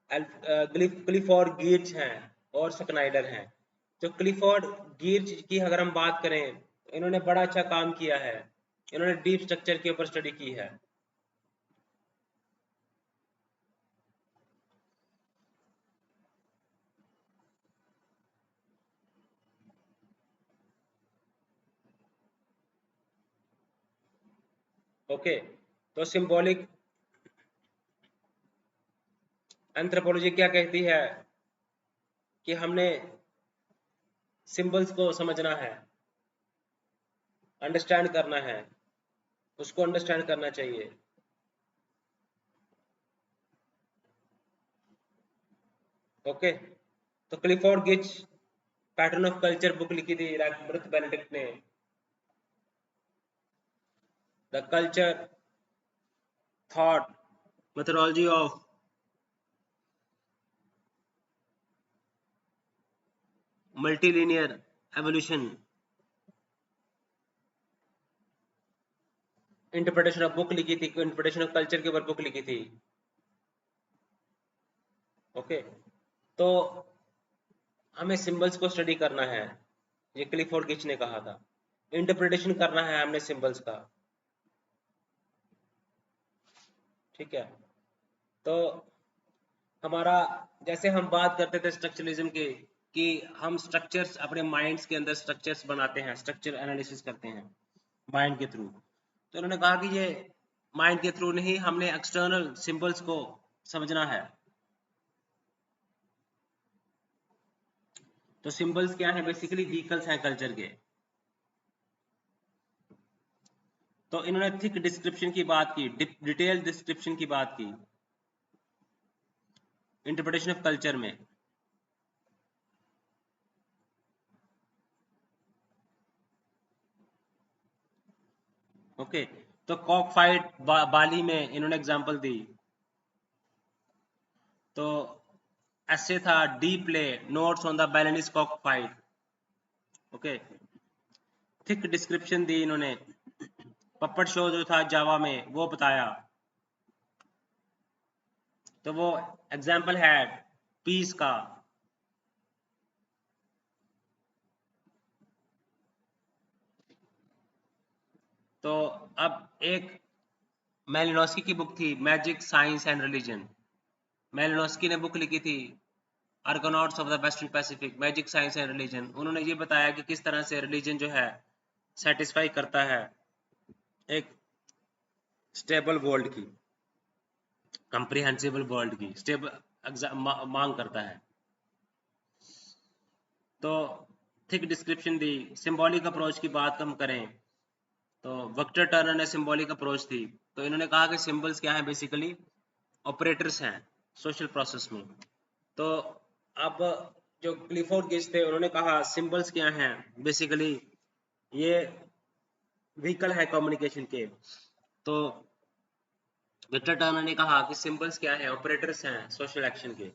क्लिफोर्ड गिर्च हैं और स्कनाइडर हैं। तो क्लिफोर्ड गिर्च की अगर हम बात करें, इन्होंने बड़ा अच्छा काम किया है, इन्होंने डीप स्ट्रक्चर के ऊपर स्टडी की है। ओके, तो सिंबॉलिक एंथ्रोपोलॉजी क्या कहती है कि हमने सिंबल्स को समझना है, अंडरस्टैंड करना है, उसको अंडरस्टैंड करना चाहिए। ओके, तो क्लिफोर्ड गिच पैटर्न ऑफ कल्चर बुक लिखी थी ब्रुथ बेनेडिक्ट ने। The culture thought methodology of multilinear evolution, interpretation of book लिखी थी, इंटरप्रिटेशन ऑफ कल्चर के ऊपर बुक लिखी थी। ओके, तो हमें सिंबल्स को स्टडी करना है, ये क्लिफोर्ड गिच ने कहा था। इंटरप्रिटेशन करना है हमने सिंबल्स का, ठीक है। तो हमारा, जैसे हम बात करते थे स्ट्रक्चरलिज्म की, कि हम स्ट्रक्चर्स अपने माइंड्स के अंदर स्ट्रक्चर्स बनाते हैं, स्ट्रक्चर एनालिसिस करते हैं माइंड के थ्रू। तो उन्होंने कहा कि ये माइंड के थ्रू नहीं, हमने एक्सटर्नल सिंबल्स को समझना है। तो सिंबल्स क्या है? बेसिकली व्हीकल्स हैं कल्चर के। तो इन्होंने थिक डिस्क्रिप्शन की बात की, डिटेल डिस्क्रिप्शन की बात की इंटरप्रिटेशन ऑफ कल्चर में। ओके, तो कॉक फाइट बाली में इन्होंने एग्जांपल दी। तो ऐसे था deep play notes on the Balinese cock fight. Okay, thick description दी इन्होंने, पपट शो जो था जावा में वो बताया, तो वो एग्जाम्पल है पीस का। तो अब एक मेलिनोस्की की बुक थी magic science and religion, Malinowski ने बुक लिखी थी आर्गोनॉट्स of the western Pacific, magic science and religion. उन्होंने ये बताया कि किस तरह से रिलीजन जो है सेटिस्फाई करता है एक स्टेबल वर्ल्ड की, कंप्रीहेंसिबल वर्ल्ड की स्टेबल मांग करता है। तो थिक डिस्क्रिप्शन दी। सिंबॉलिक अप्रोच की बात हम करें तो विक्टर टर्नर ने सिंबॉलिक अप्रोच दी, तो इन्होंने कहा कि सिंबल्स क्या हैं, बेसिकली ऑपरेटर्स हैं सोशल प्रोसेस में। तो अब जो क्लिफोर्ड गिब्स थे उन्होंने कहा सिंबल्स क्या हैं, बेसिकली ये व्हीकल है कम्युनिकेशन के। तो विक्टर टर्नर ने कहा कि सिंबल्स क्या है, ऑपरेटर्स हैं सोशल एक्शन के।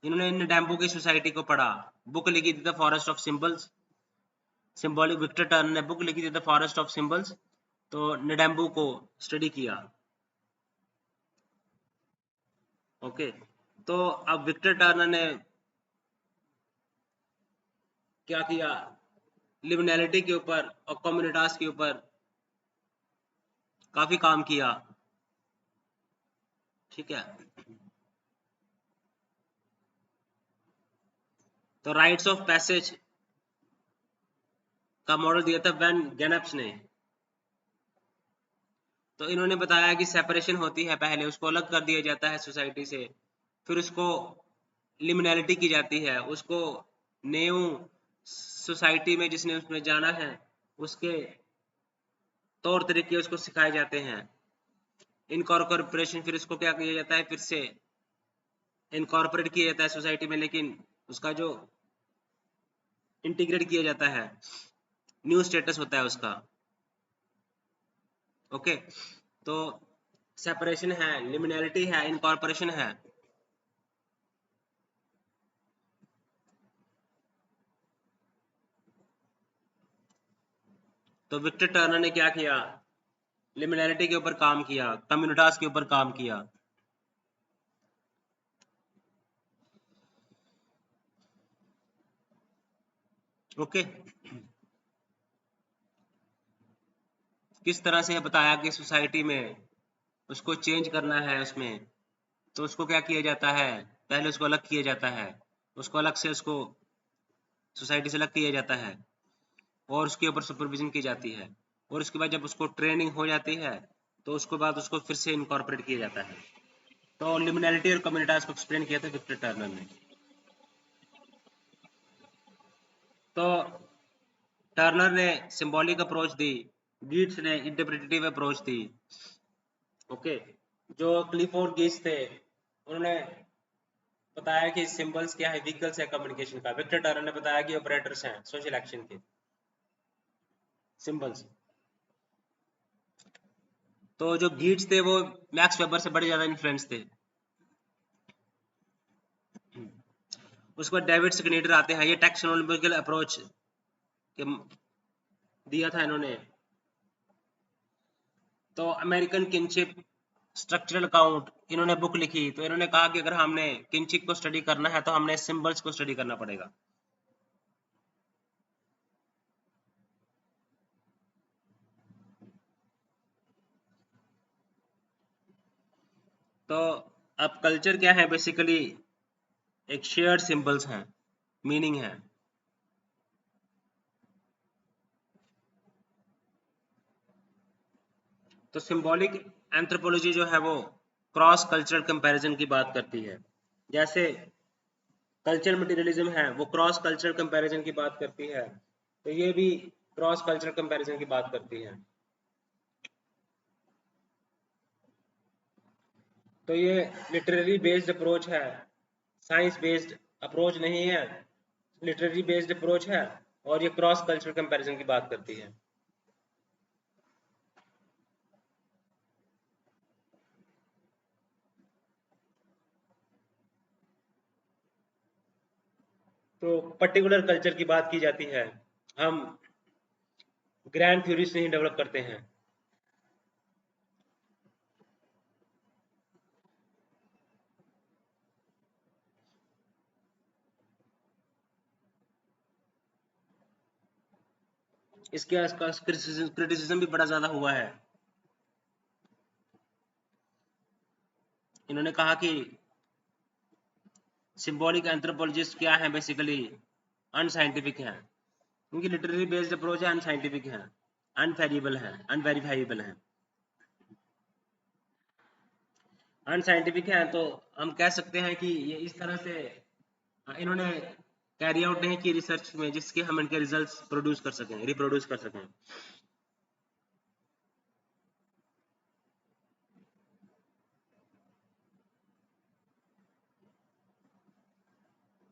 इन्होंने निडेम्बो की सोसाइटी को पढ़ा, बुक लिखी थी the forest of symbols, symbolic, Victor Turner ने बुक लिखी थी द फॉरेस्ट ऑफ सिंबल्स, तो निडेम्बो को स्टडी किया। ओके, तो अब विक्टर टर्नर ने क्या किया, लिमिनैलिटी के ऊपर और कम्युनिटास के ऊपर काफी काम किया, ठीक है। तो राइट्स ऑफ पैसेज का मॉडल दिया था वैन गैनप्स ने। तो इन्होंने बताया कि सेपरेशन होती है, पहले उसको अलग कर दिया जाता है सोसाइटी से, फिर उसको लिमिनैलिटी की जाती है, उसको न्यू सोसाइटी में जिसने उसमें जाना है उसके तौर तरीके उसको सिखाए जाते हैं। इनकॉर्पोरेशन, फिर उसको क्या किया जाता है, फिर से इनकॉर्पोरेट किया जाता है सोसाइटी में, लेकिन उसका जो इंटीग्रेट किया जाता है, न्यू स्टेटस होता है उसका। ओके, तो सेपरेशन है, लिमिनैलिटी है, इनकॉर्पोरेशन है। तो विक्टर टर्नर ने क्या किया, लिमिनैरिटी के ऊपर काम किया, कम्युनिटास के ऊपर काम किया। ओके, किस तरह से बताया कि सोसाइटी में उसको चेंज करना है उसमें, तो उसको क्या किया जाता है, पहले उसको अलग किया जाता है, उसको अलग से उसको सोसाइटी से अलग किया जाता है और उसके ऊपर सुपरविजन की जाती है, और उसके बाद जब उसको ट्रेनिंग हो जाती है तो उसके बाद उसको फिर से इनकॉर्पोरेट किया जाता है। तो लिमिनैलिटी और कम्युनिटास को एक्सप्लेन किया था विक्टर टर्नर ने। तो टर्नर ने सिंबॉलिक अप्रोच दी, गीट्स ने इंटरप्रिटेटिव अप्रोच दी। ओके, जो क्लिफोर्ड गीट्स थे उन्होंने बताया कि सिंबल्स क्या है, व्हीकल्स है कम्युनिकेशन का। विक्टर टर्नर ने बताया कि ऑपरेटर्स हैं सोशल एक्शन के सिंबल्स। तो जो गीट्स थे वो मैक्स वेबर से बड़े ज्यादा इन्फ्लुएंस थे। उसके बाद डेविड स्किनेटर आते हैं, ये टैक्सोनॉमिकल अप्रोच दिया था इन्होंने। तो अमेरिकन किनशिप, स्ट्रक्चरल अकाउंट, इन्होंने बुक लिखी, तो इन्होंने कहा कि अगर हमने किनशिप को स्टडी करना है तो हमने सिंबल्स को स्टडी करना पड़ेगा। तो अब कल्चर क्या है, बेसिकली एक शेयर्ड सिंबल्स हैं, मीनिंग है। तो सिंबॉलिक एंथ्रोपोलॉजी जो है वो क्रॉस कल्चरल कंपैरिजन की बात करती है, जैसे कल्चरल मटेरियलिज्म है वो क्रॉस कल्चरल कंपैरिजन की बात करती है, तो ये भी क्रॉस कल्चरल कंपैरिजन की बात करती है। तो ये लिटरेरी बेस्ड अप्रोच है, साइंस बेस्ड अप्रोच नहीं है, लिटरेरी बेस्ड अप्रोच है, और ये क्रॉस कल्चरल कंपैरिजन की बात करती है। तो पर्टिकुलर कल्चर की बात की जाती है, हम ग्रैंड थ्योरीज नहीं डेवलप करते हैं। इसके आसपास क्रिटिसिज्म भी बड़ा ज्यादा हुआ है। इन्होंने कहा कि सिंबॉलिक एंथ्रोपोलॉजिस्ट क्या है, बेसिकली अनसाइंटिफिक है, क्योंकि लिटरेरी बेस्ड अप्रोच है, अनसाइंटिफिक है, अनवेरिएबल है, अनवेरीफाइबल है। अनसाइंटिफिक है तो हम कह सकते हैं कि ये इस तरह से इन्होंने कैरी आउट नहीं की रिसर्च में जिसके हम इनके रिजल्ट्स प्रोड्यूस कर सकें, रिप्रोड्यूस कर सकें।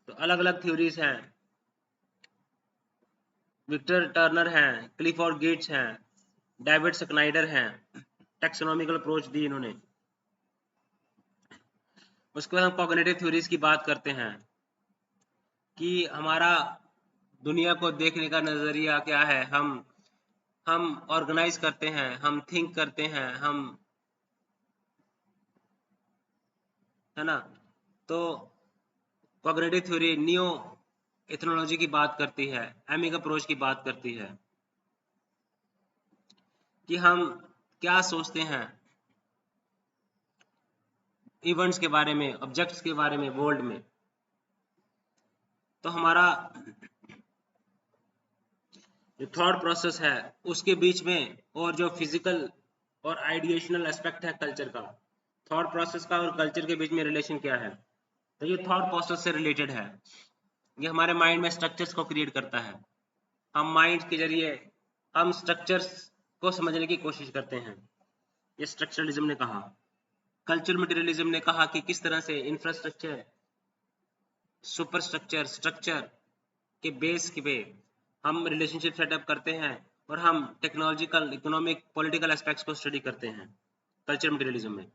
तो अलग अलग थ्योरीज हैं, विक्टर टर्नर हैं, क्लिफोर्ड गेट्स हैं, डेविड स्नाइडर हैं, टैक्सोनॉमिकल अप्रोच दी इन्होंने। उसके बाद हम कॉग्निटिव थ्योरीज की बात करते हैं कि हमारा दुनिया को देखने का नजरिया क्या है, हम ऑर्गेनाइज करते हैं, हम थिंक करते हैं, हम, है ना। तो कॉग्निटिव थ्योरी नियो एथनोलॉजी की बात करती है, एमिक अप्रोच की बात करती है कि हम क्या सोचते हैं इवेंट्स के बारे में, ऑब्जेक्ट्स के बारे में वर्ल्ड में। तो हमारा जो थॉट प्रोसेस है उसके बीच में, और जो फिजिकल और आइडिएशनल एस्पेक्ट है कल्चर का, थॉट प्रोसेस का और कल्चर के बीच में रिलेशन क्या है, तो ये थॉट प्रोसेस से रिलेटेड है। ये हमारे माइंड में स्ट्रक्चर्स को क्रिएट करता है। हम माइंड के जरिए हम स्ट्रक्चर्स को समझने की कोशिश करते हैं, ये स्ट्रक्चरलिज्म ने कहा। कल्चर मटेरियलिज्म ने कहा कि किस तरह से इंफ्रास्ट्रक्चर, सुपर स्ट्रक्चर, स्ट्रक्चर के बेस के पे हम रिलेशनशिप सेटअप करते हैं और हम टेक्नोलॉजिकल, इकोनॉमिक, पॉलिटिकल एस्पेक्ट्स को स्टडी करते हैं कल्चर मटेरियलिज्म में।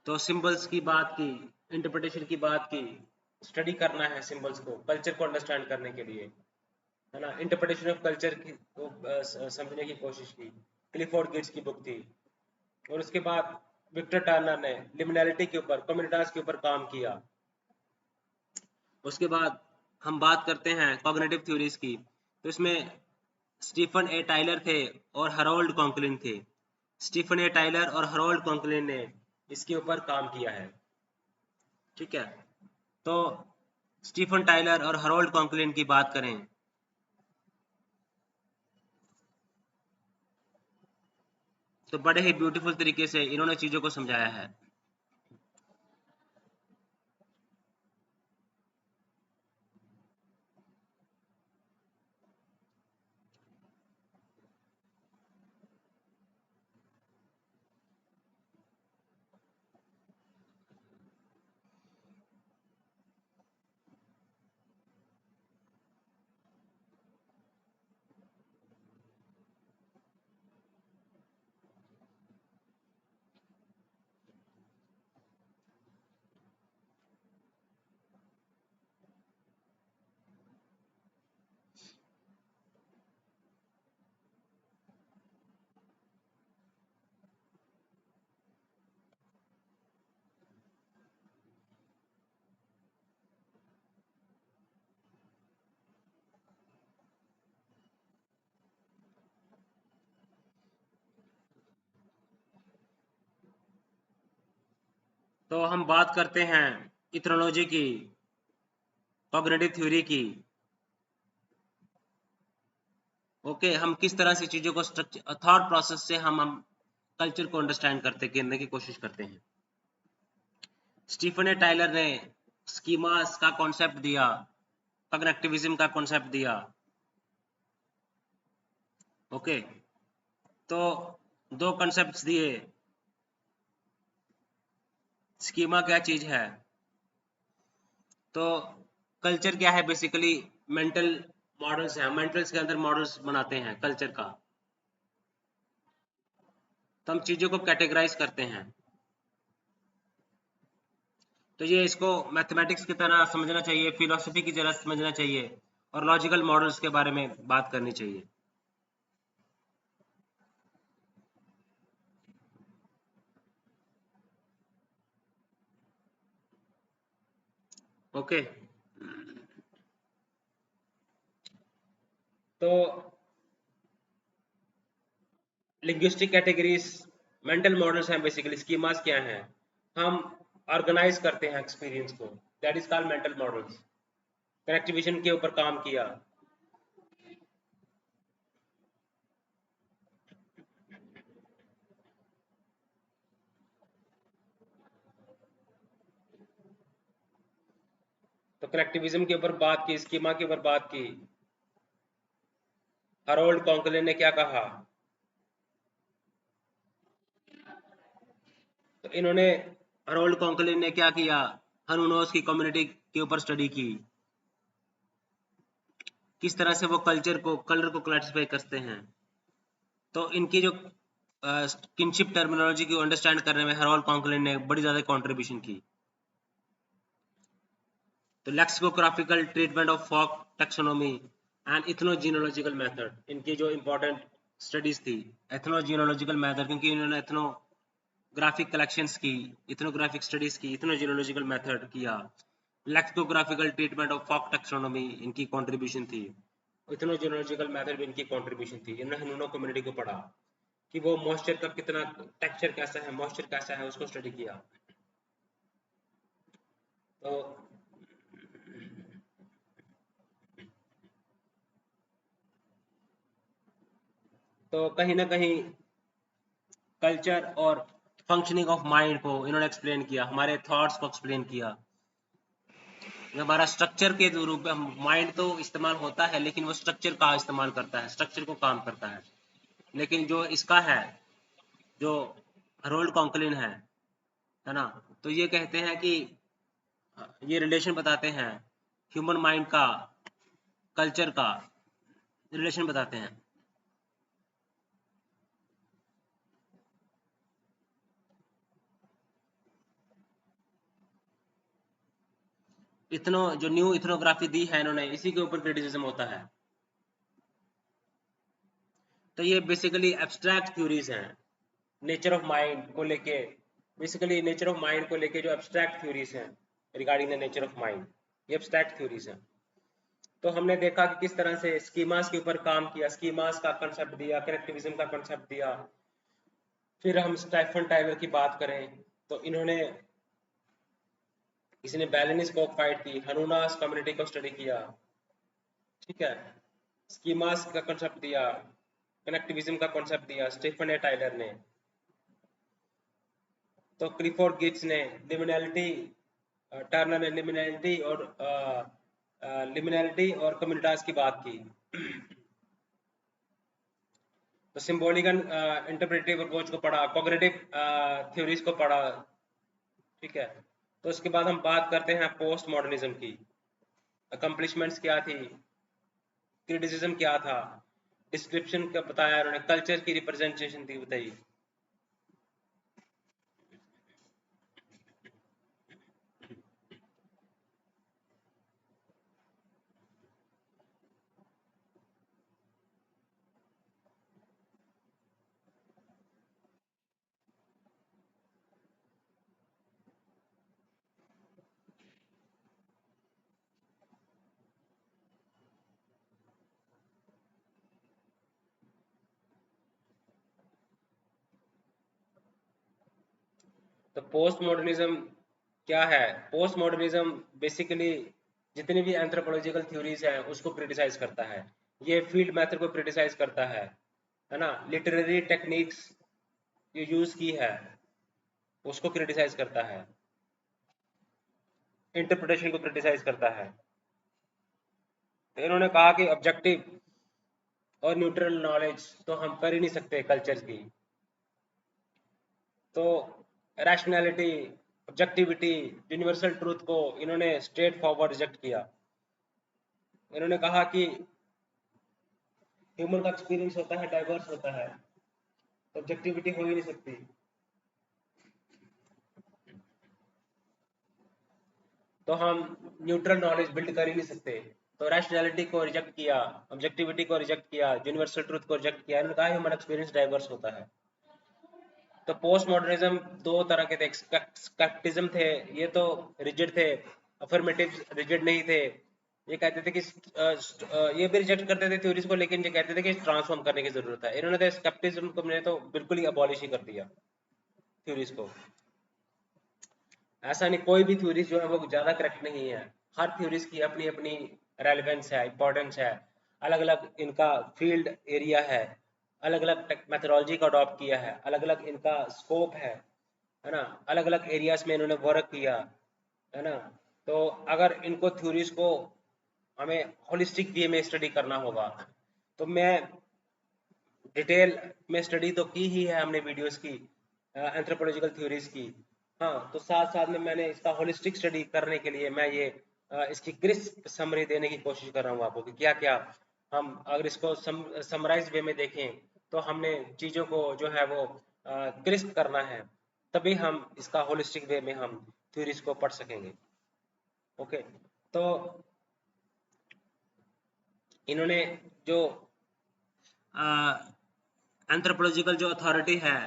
तो सिंबल्स की बात की, इंटरप्रिटेशन की बात की, स्टडी करना है सिंबल्स को कल्चर को अंडरस्टैंड करने के लिए, है ना। इंटरप्रिटेशन ऑफ कल्चर की को समझने की कोशिश की, क्लिफोर्ड गेट्स की बुक थी। और उसके बाद विक्टर टर्नर ने लिमिनैलिटी के ऊपर, कम्युनिटास के ऊपर काम किया। उसके बाद हम बात करते हैं कॉग्निटिव थ्योरीज की, तो इसमें स्टीफन ए टाइलर थे और हरोल्ड कॉन्कलिन थे। स्टीफन ए टाइलर और हरोल्ड कॉन्कलिन ने इसके ऊपर काम किया है, ठीक है। तो स्टीफन टाइलर और हरोल्ड कॉन्कलिन की बात करें तो बड़े ही ब्यूटीफुल तरीके से इन्होंने चीजों को समझाया है। तो हम बात करते हैं इथ्रोलॉजी की, कॉग्निटिव थ्योरी की। ओके, हम किस तरह से चीजों को स्ट्रक्चर, थॉट प्रोसेस से हम कल्चर को अंडरस्टैंड करने की कोशिश करते हैं। स्टीफन ए टाइलर ने स्कीमास का कॉन्सेप्ट दिया, कॉग्निटिविज्म का कॉन्सेप्ट दिया। ओके, तो दो कॉन्सेप्ट्स दिए। स्कीमा क्या चीज है, तो कल्चर क्या है, बेसिकली मेंटल मॉडल्स हैं, मेंटल्स के अंदर मॉडल्स बनाते हैं कल्चर का। तो हम चीजों को कैटेगराइज करते हैं। तो ये इसको मैथमेटिक्स की तरह समझना चाहिए, फिलोसफी की तरह समझना चाहिए और लॉजिकल मॉडल्स के बारे में बात करनी चाहिए। ओके, तो लिंग्विस्टिक कैटेगरीज मेंटल मॉडल्स हैं, बेसिकली स्कीमास क्या हैं, हम ऑर्गेनाइज करते हैं एक्सपीरियंस को, that is called mental models. Connectivism के ऊपर काम किया। तो कनेक्टिविज्म के ऊपर बात की, स्कीमा के ऊपर बात की। हरोल्ड कॉन्कलिन ने क्या कहा? तो इन्होंने, हरोल्ड कॉन्कलिन ने क्या किया? हनुनोस की कम्युनिटी के ऊपर स्टडी की, किस तरह से वो कलर को क्लासिफाई करते हैं। तो इनकी जो किनशिप टर्मिनोलॉजी को अंडरस्टैंड करने में हरोल्ड कॉन्कलिन ने बड़ी ज्यादा कंट्रीब्यूशन की। तो lexicographical treatment of folk taxonomy and ethnogenealogical method, इनकी जो इंपॉर्टेंट स्टडीज थी। एथनोजीनोलॉजिकल मेथड, क्योंकि इन्होंने एथनोग्राफिक कलेक्शंस की, इथनोग्राफिक स्टडीज की, इथनोजीनोलॉजिकल मेथड किया। Lexicographical treatment of folk taxonomy इनकी कंट्रीब्यूशन थी। इथनोजीनोलॉजिकल मेथड भी इनकी कंट्रीब्यूशन थी। इन्होंने हनुनो कम्युनिटी को पढ़ा कि वो मॉइस्चर का कितना, टेक्सचर कैसा है, मॉइस्चर कैसा है, उसको स्टडी किया। तो कहीं ना कहीं कल्चर और फंक्शनिंग ऑफ माइंड को इन्होंने एक्सप्लेन किया, हमारे थॉट्स को एक्सप्लेन किया। हमारा स्ट्रक्चर के रूप में माइंड तो इस्तेमाल होता है, लेकिन वो स्ट्रक्चर का इस्तेमाल करता है, स्ट्रक्चर को काम करता है। लेकिन जो इसका है, जो हरोल्ड कॉन्कलिन है ना, तो ये कहते हैं कि ये रिलेशन बताते हैं ह्यूमन माइंड का, कल्चर का रिलेशन बताते हैं। इथनो जो न्यू इथनोग्राफी दी है इन्होंने, इसी के ऊपर क्रिटिसिज्म होता है। तो ये बेसिकली एब्स्ट्रैक्ट थ्योरीज हैं नेचर ऑफ माइंड को लेके, बेसिकली नेचर ऑफ माइंड को लेके जो एब्स्ट्रैक्ट थ्योरीज हैं regarding the nature of mind, ये एब्स्ट्रैक्ट थ्योरीज हैं। तो हमने देखा कि किस तरह से स्कीमास के ऊपर काम किया, स्कीमास का कंसेप्ट दिया, कनेक्टिविज्म का कंसेप्ट दिया। फिर हम स्टाइफन टाइलर की बात करें तो इन्होंने, इसने बैलेनिस को फाइट की, हनुनास कम्युनिटी को स्टडी किया, ठीक है, स्कीमास का कंसेप्ट दिया, कनेक्टिविज्म का कंसेप्ट दिया स्टीफन ए टाइलर ने। तो क्लिफोर्ड गिब्स ने लिमिनैलिटी, टर्नर ने लिमिनैलिटी और कम्युनिटास की बात की। तो सिंबॉलिक एंड इंटरप्रेटिव अप्रोच को पढ़ा, कॉग्निटिव थ्योरीज को पढ़ा, ठीक है। तो उसके बाद हम बात करते हैं पोस्ट मॉडर्निज्म की। अकम्पलिशमेंट्स क्या थी, क्रिटिसिज्म क्या था, डिस्क्रिप्शन का बताया उन्होंने, कल्चर की रिप्रेजेंटेशन थी बताई। तो पोस्ट मॉडर्निज्म क्या है? पोस्ट मॉडर्निज्म बेसिकली जितनी भी एंथ्रोपोलॉजिकल थ्योरीज हैं उसको क्रिटिसाइज करता है। ये फील्ड मेथड को क्रिटिसाइज करता है ना, लिटरेरी टेक्निक्स जो यूज की है उसको क्रिटिसाइज करता है, इंटरप्रिटेशन को क्रिटिसाइज करता है। तो इन्होंने कहा कि ऑब्जेक्टिव और न्यूट्रल नॉलेज तो हम कर ही नहीं सकते कल्चर की। तो रैशनैलिटी, ऑब्जेक्टिविटी, यूनिवर्सल ट्रूथ को इन्होंने स्ट्रेट फॉरवर्ड रिजेक्ट किया। इन्होंने कहा कि ह्यूमन का एक्सपीरियंस होता है, डाइवर्स होता है, ऑब्जेक्टिविटी हो ही नहीं सकती। तो हम न्यूट्रल नॉलेज बिल्ड कर ही नहीं सकते। तो रैशनैलिटी को रिजेक्ट किया, ऑब्जेक्टिविटी को रिजेक्ट किया, यूनिवर्सल ट्रुथ को रिजेक्ट किया, इन्होंने कहा ह्यूमन एक्सपीरियंस डाइवर्स होता है। तो पोस्ट मॉडर्निज्म दो तरह के थे, स्केप्टिज्म थे, ये तो रिजिड थे, अफर्मेटिव रिजिड नहीं थे। ये कहते थे कि ये भी रिजेक्ट करते थे थ्योरीज को, लेकिन ये कहते थे कि ट्रांसफॉर्म करने की जरूरत है। इन्होंने तो स्केप्टिज्म को ने तो बिल्कुल ही अबॉलिश ही कर दिया थ्योरीज को। ऐसा नहीं, कोई भी थ्योरीज जो है वो ज्यादा करेक्ट नहीं है। हर थ्योरीज की अपनी अपनी रेलिवेंस है, इंपॉर्टेंस है, अलग अलग इनका फील्ड एरिया है, अलग अलग मेथोडोलॉजी का अडॉप्ट किया है, अलग अलग इनका स्कोप है ना, अलग अलग एरियाज में इन्होंने वर्क किया है ना। तो अगर इनको थ्योरीज को हमें होलिस्टिक वे में स्टडी करना होगा, तो मैं डिटेल में स्टडी तो की ही है हमने वीडियोस की, एंथ्रोपोलॉजिकल थ्योरीज की। हाँ, तो साथ साथ में मैंने इसका होलिस्टिक स्टडी करने के लिए मैं ये इसकी क्रिस्प समरी देने की कोशिश कर रहा हूँ आपको, कि क्या क्या हम अगर इसको समराइज वे में देखें, तो हमने चीज़ों को जो है वो क्रिस्प करना है, तभी हम इसका होलिस्टिक वे में हम थ्योरीज को पढ़ सकेंगे। ओके, तो इन्होंने जो एंथ्रोपोलॉजिकल जो अथॉरिटी है,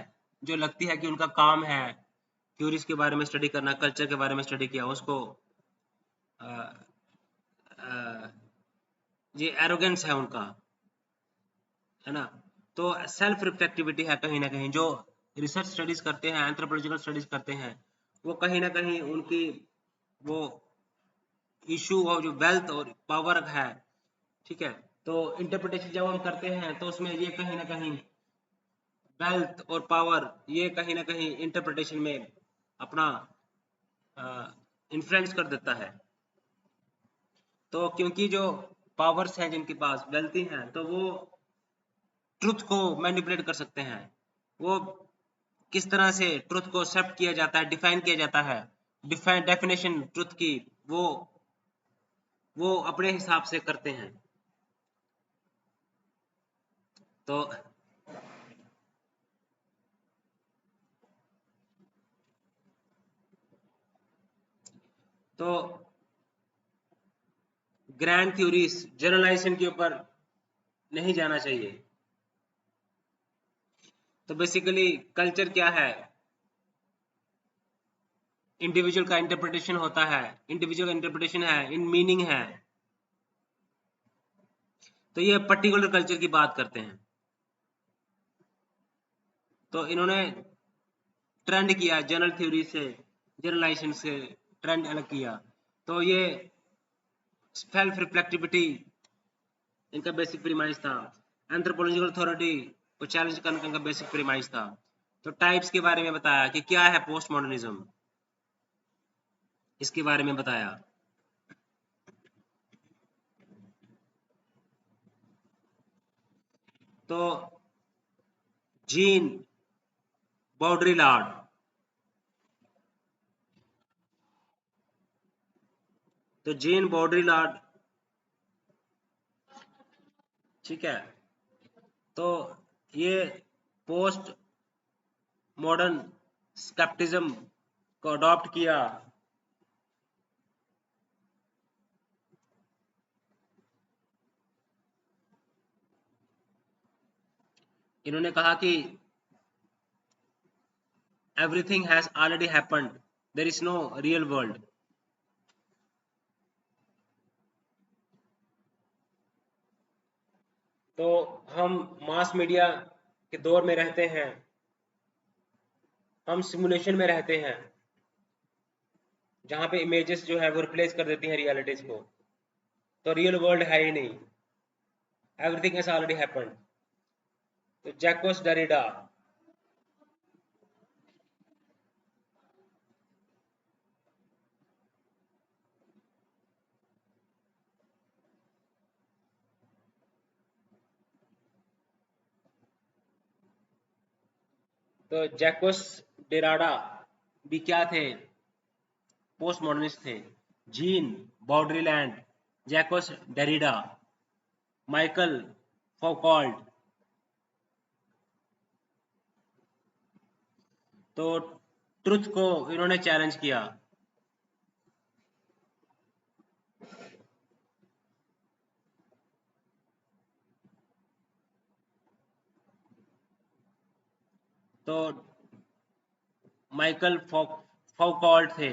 जो लगती है कि उनका काम है थ्योरीज के बारे में स्टडी करना, कल्चर के बारे में स्टडी किया, उसको अ, अ, ये एरोगेंस है उनका, है ना। तो सेल्फ रिफ्लेक्टिविटी है कहीं ना कहीं, जो रिसर्च स्टडीज करते हैं, एंथ्रोपोलॉजिकल स्टडीज करते हैं, वो कहीं ना कहीं उनकी वो इशू और जो वेल्थ और पावर है, ठीक है। तो इंटरप्रिटेशन जब हम करते हैं, तो उसमें ये कहीं ना कहीं वेल्थ और पावर, ये कहीं ना कहीं इंटरप्रिटेशन में अपना इन्फ्लुएंस कर देता है। तो क्योंकि जो पावर्स हैं जिनके पास वेल्थी हैं, तो वो ट्रुथ को मैनिपुलेट कर सकते हैं। वो किस तरह से ट्रुथ को एक्सेप्ट किया जाता है, डिफाइन किया जाता है, डिफाइन डेफिनेशन ट्रुथ की, वो अपने हिसाब से करते हैं। तो तो ग्रैंड थ्योरीज जनरलाइजेशन के ऊपर नहीं जाना चाहिए। तो बेसिकली कल्चर क्या है, इंडिविजुअल का इंटरप्रिटेशन होता है, इंडिविजुअल इंटरप्रिटेशन है, इन मीनिंग है। तो ये पर्टिकुलर कल्चर की बात करते हैं। तो इन्होंने ट्रेंड किया जनरल थ्योरी से, जनरलाइजेशन से ट्रेंड अलग किया। तो ये सेल्फ रिफ्लेक्टिविटी इनका बेसिक प्रीमाइस था। एंथ्रोपोलॉजिकल अथॉरिटी को चैलेंज करने का इनका बेसिक प्रीमाइस था। तो टाइप्स के बारे में बताया कि क्या है पोस्ट मॉडर्निज्म, इसके बारे में बताया। तो जीन बॉड्रिलार्ड, तो जीन बॉड्रिलार्ड, ठीक है। तो ये पोस्ट मॉडर्न स्केप्टिज्म को अडॉप्ट किया। इन्होंने कहा कि everything has already happened, there is no real world. तो हम मास मीडिया के दौर में रहते हैं, हम सिमुलेशन में रहते हैं, जहाँ पे इमेजेस जो है वो रिप्लेस कर देती हैं रियलिटीज को। तो रियल वर्ल्ड है ही नहीं, एवरीथिंग हैज ऑलरेडी हैपेंड। तो जैकोस डेरिडा, तो जैकोस डेराडा भी क्या थे, पोस्ट मॉडर्निस्ट थे। Jean Baudrillard, Jacques Derrida, Michael Foucault. तो ट्रुथ को इन्होंने चैलेंज किया। तो माइकल फौकॉल्ट थे,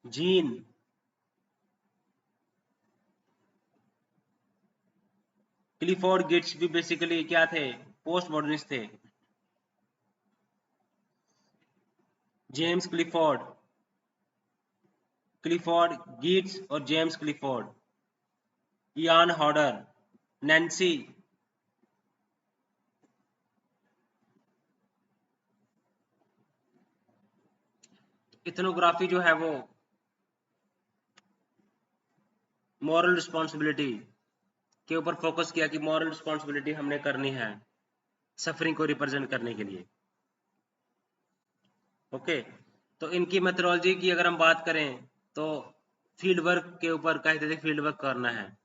जीन क्लिफोर्ड गिट्स भी बेसिकली क्या थे, पोस्ट मॉडर्निस्ट थे। जेम्स क्लिफोर्ड गिट्स और James Clifford, Ian Hodder, Nancy ethnography जो है वो मॉरल रिस्पॉन्सिबिलिटी के ऊपर फोकस किया कि मॉरल रिस्पॉन्सिबिलिटी हमने करनी है सफरिंग को रिप्रेजेंट करने के लिए। ओके, तो इनकी मेथोडोलॉजी की अगर हम बात करें तो फील्ड वर्क के ऊपर कहते थे, फील्ड वर्क करना है।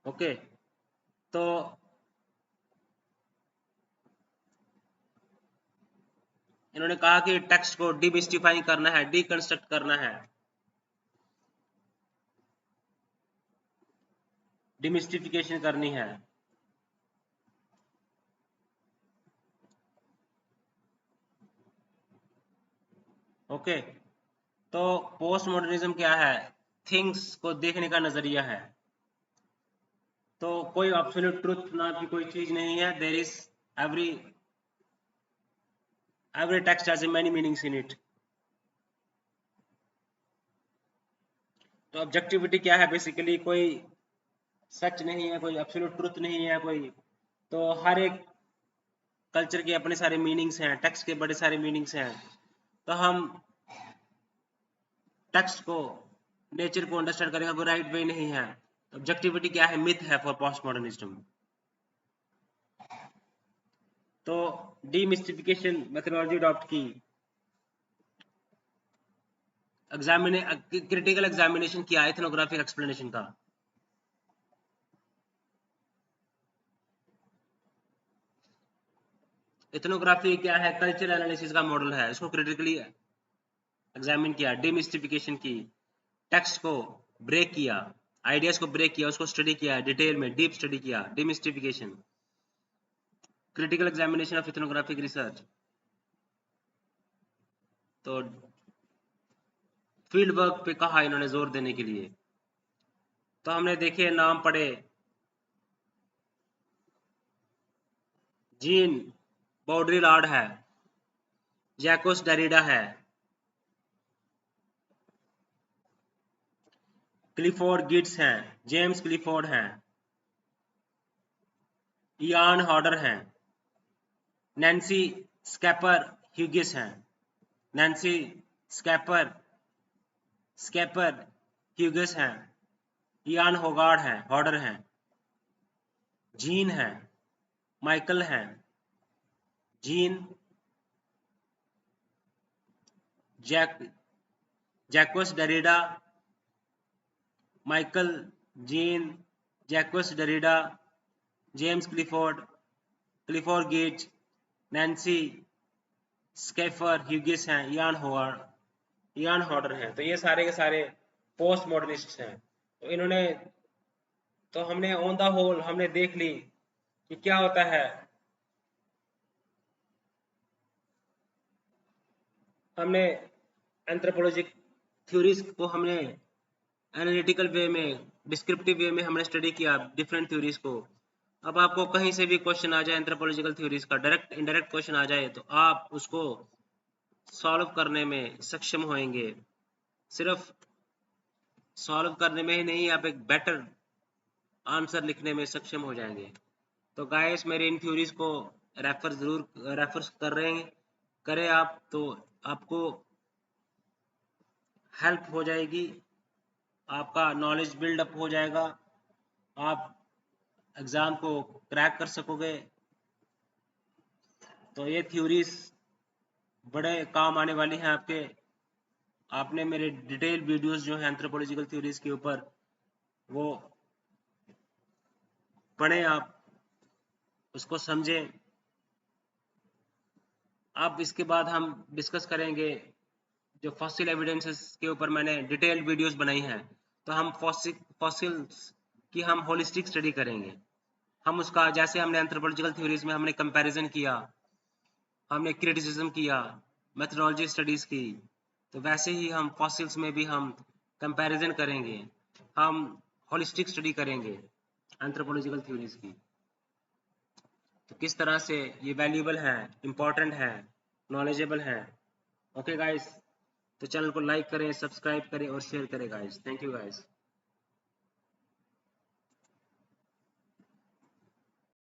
ओके, तो इन्होंने कहा कि टेक्स्ट को डिमिस्टिफाई करना है, डीकंस्ट्रक्ट करना है, डिमिस्टिफिकेशन करनी है। ओके, तो पोस्ट मॉडर्निज्म क्या है, थिंग्स को देखने का नजरिया है। तो कोई एब्सोल्यूट ट्रुथ ना की कोई चीज नहीं है, there is every text has many meanings in it। तो ऑब्जेक्टिविटी क्या है, बेसिकली कोई सच नहीं है, कोई एब्सोल्यूट ट्रुथ नहीं है कोई। तो हर एक कल्चर के अपने सारे मीनिंग्स हैं, टेक्स्ट के बड़े सारे मीनिंग्स हैं। तो हम टेक्स्ट को, नेचर को अंडरस्टैंड करेंगे, वो राइट वे नहीं है। ऑब्जेक्टिविटी क्या है, मिथ है फॉर पोस्ट मॉडर्निज्म। तो डीमिस्टिफिकेशन मेथोडोलॉजी अडॉप्ट की, क्रिटिकल एग्जामिनेशन किया इथनोग्राफिक एक्सप्लेनेशन का। इथनोग्राफी क्या है, कल्चर एनालिसिस का मॉडल है, इसको क्रिटिकली एग्जामिन किया, डिमिस्टिफिकेशन की, टेक्स्ट को ब्रेक किया, आइडियाज को ब्रेक किया, उसको स्टडी किया डिटेल में, डीप स्टडी किया, demystification, critical examination of ethnographic research. तो फील्ड वर्क पे कहा इन्होंने जोर देने के लिए। तो हमने देखे नाम पढ़े, जीन बॉड्रिलार्ड है, जैकोस डेरिडा है, क्लिफोर्ड गिट्स हैं, जेम्स क्लिफोर्ड हैं, इयान हॉडर हैं, नैन्सी स्कैपर ह्यूगिस हैं, नैन्सी स्कैपर ह्यूगिस हैं, इयान होगार्ड हैं, हॉडर हैं, जीन हैं, माइकल हैं, Jean Jacques Derrida, Michael, Jean, Jacques Derrida, James Clifford Geertz, Nancy Scheper Hughes हैं, इयान हॉडर हैं। तो ये सारे के सारे पोस्ट मॉडर्निस्ट हैं। तो इन्होंने, तो हमने ऑन द होल हमने देख ली कि क्या होता है, हमने एंथ्रोपोलॉजिक थ्योरीज को हमने एनालिटिकल वे में, डिस्क्रिप्टिव वे में हमने स्टडी किया डिफरेंट थ्योरीज को। अब आपको कहीं से भी क्वेश्चन आ जाए एंथ्रोपोलॉजिकल थ्योरीज का, डायरेक्ट इनडायरेक्ट क्वेश्चन आ जाए, तो आप उसको सॉल्व करने में सक्षम होंगे। सिर्फ सॉल्व करने में ही नहीं, आप एक बेटर आंसर लिखने में सक्षम हो जाएंगे। तो गाइस, मेरे इन थ्योरीज को रेफर कर रहे हैं, करें आप, तो आपको हेल्प हो जाएगी, आपका नॉलेज बिल्डअप हो जाएगा, आप एग्जाम को क्रैक कर सकोगे। तो ये थ्योरीज बड़े काम आने वाली हैं आपके। आपने मेरे डिटेल वीडियोस जो हैं एंथ्रोपोलॉजिकल थ्योरीज के ऊपर, वो पढ़ें, आप उसको समझें। अब इसके बाद हम डिस्कस करेंगे जो फॉसिल एविडेंसेस के ऊपर मैंने डिटेल्ड वीडियोस बनाई हैं। तो हम फॉसिल्स की हम होलिस्टिक स्टडी करेंगे। हम उसका, जैसे हमने एंथ्रोपोलॉजिकल थ्योरीज में हमने कंपैरिजन किया हमने क्रिटिसिज्म किया, मेथोडोलॉजी स्टडीज की, तो वैसे ही हम फॉसिल्स में भी हम कंपैरिजन करेंगे, हम होलिस्टिक स्टडी करेंगे एंथ्रोपोलॉजिकल थ्योरीज की। तो किस तरह से ये वैल्यूएबल है, इंपॉर्टेंट है, नॉलेजेबल है। ओके गाइस, तो चैनल को लाइक करें, सब्सक्राइब करें और शेयर करें गाइस। Thank you guys.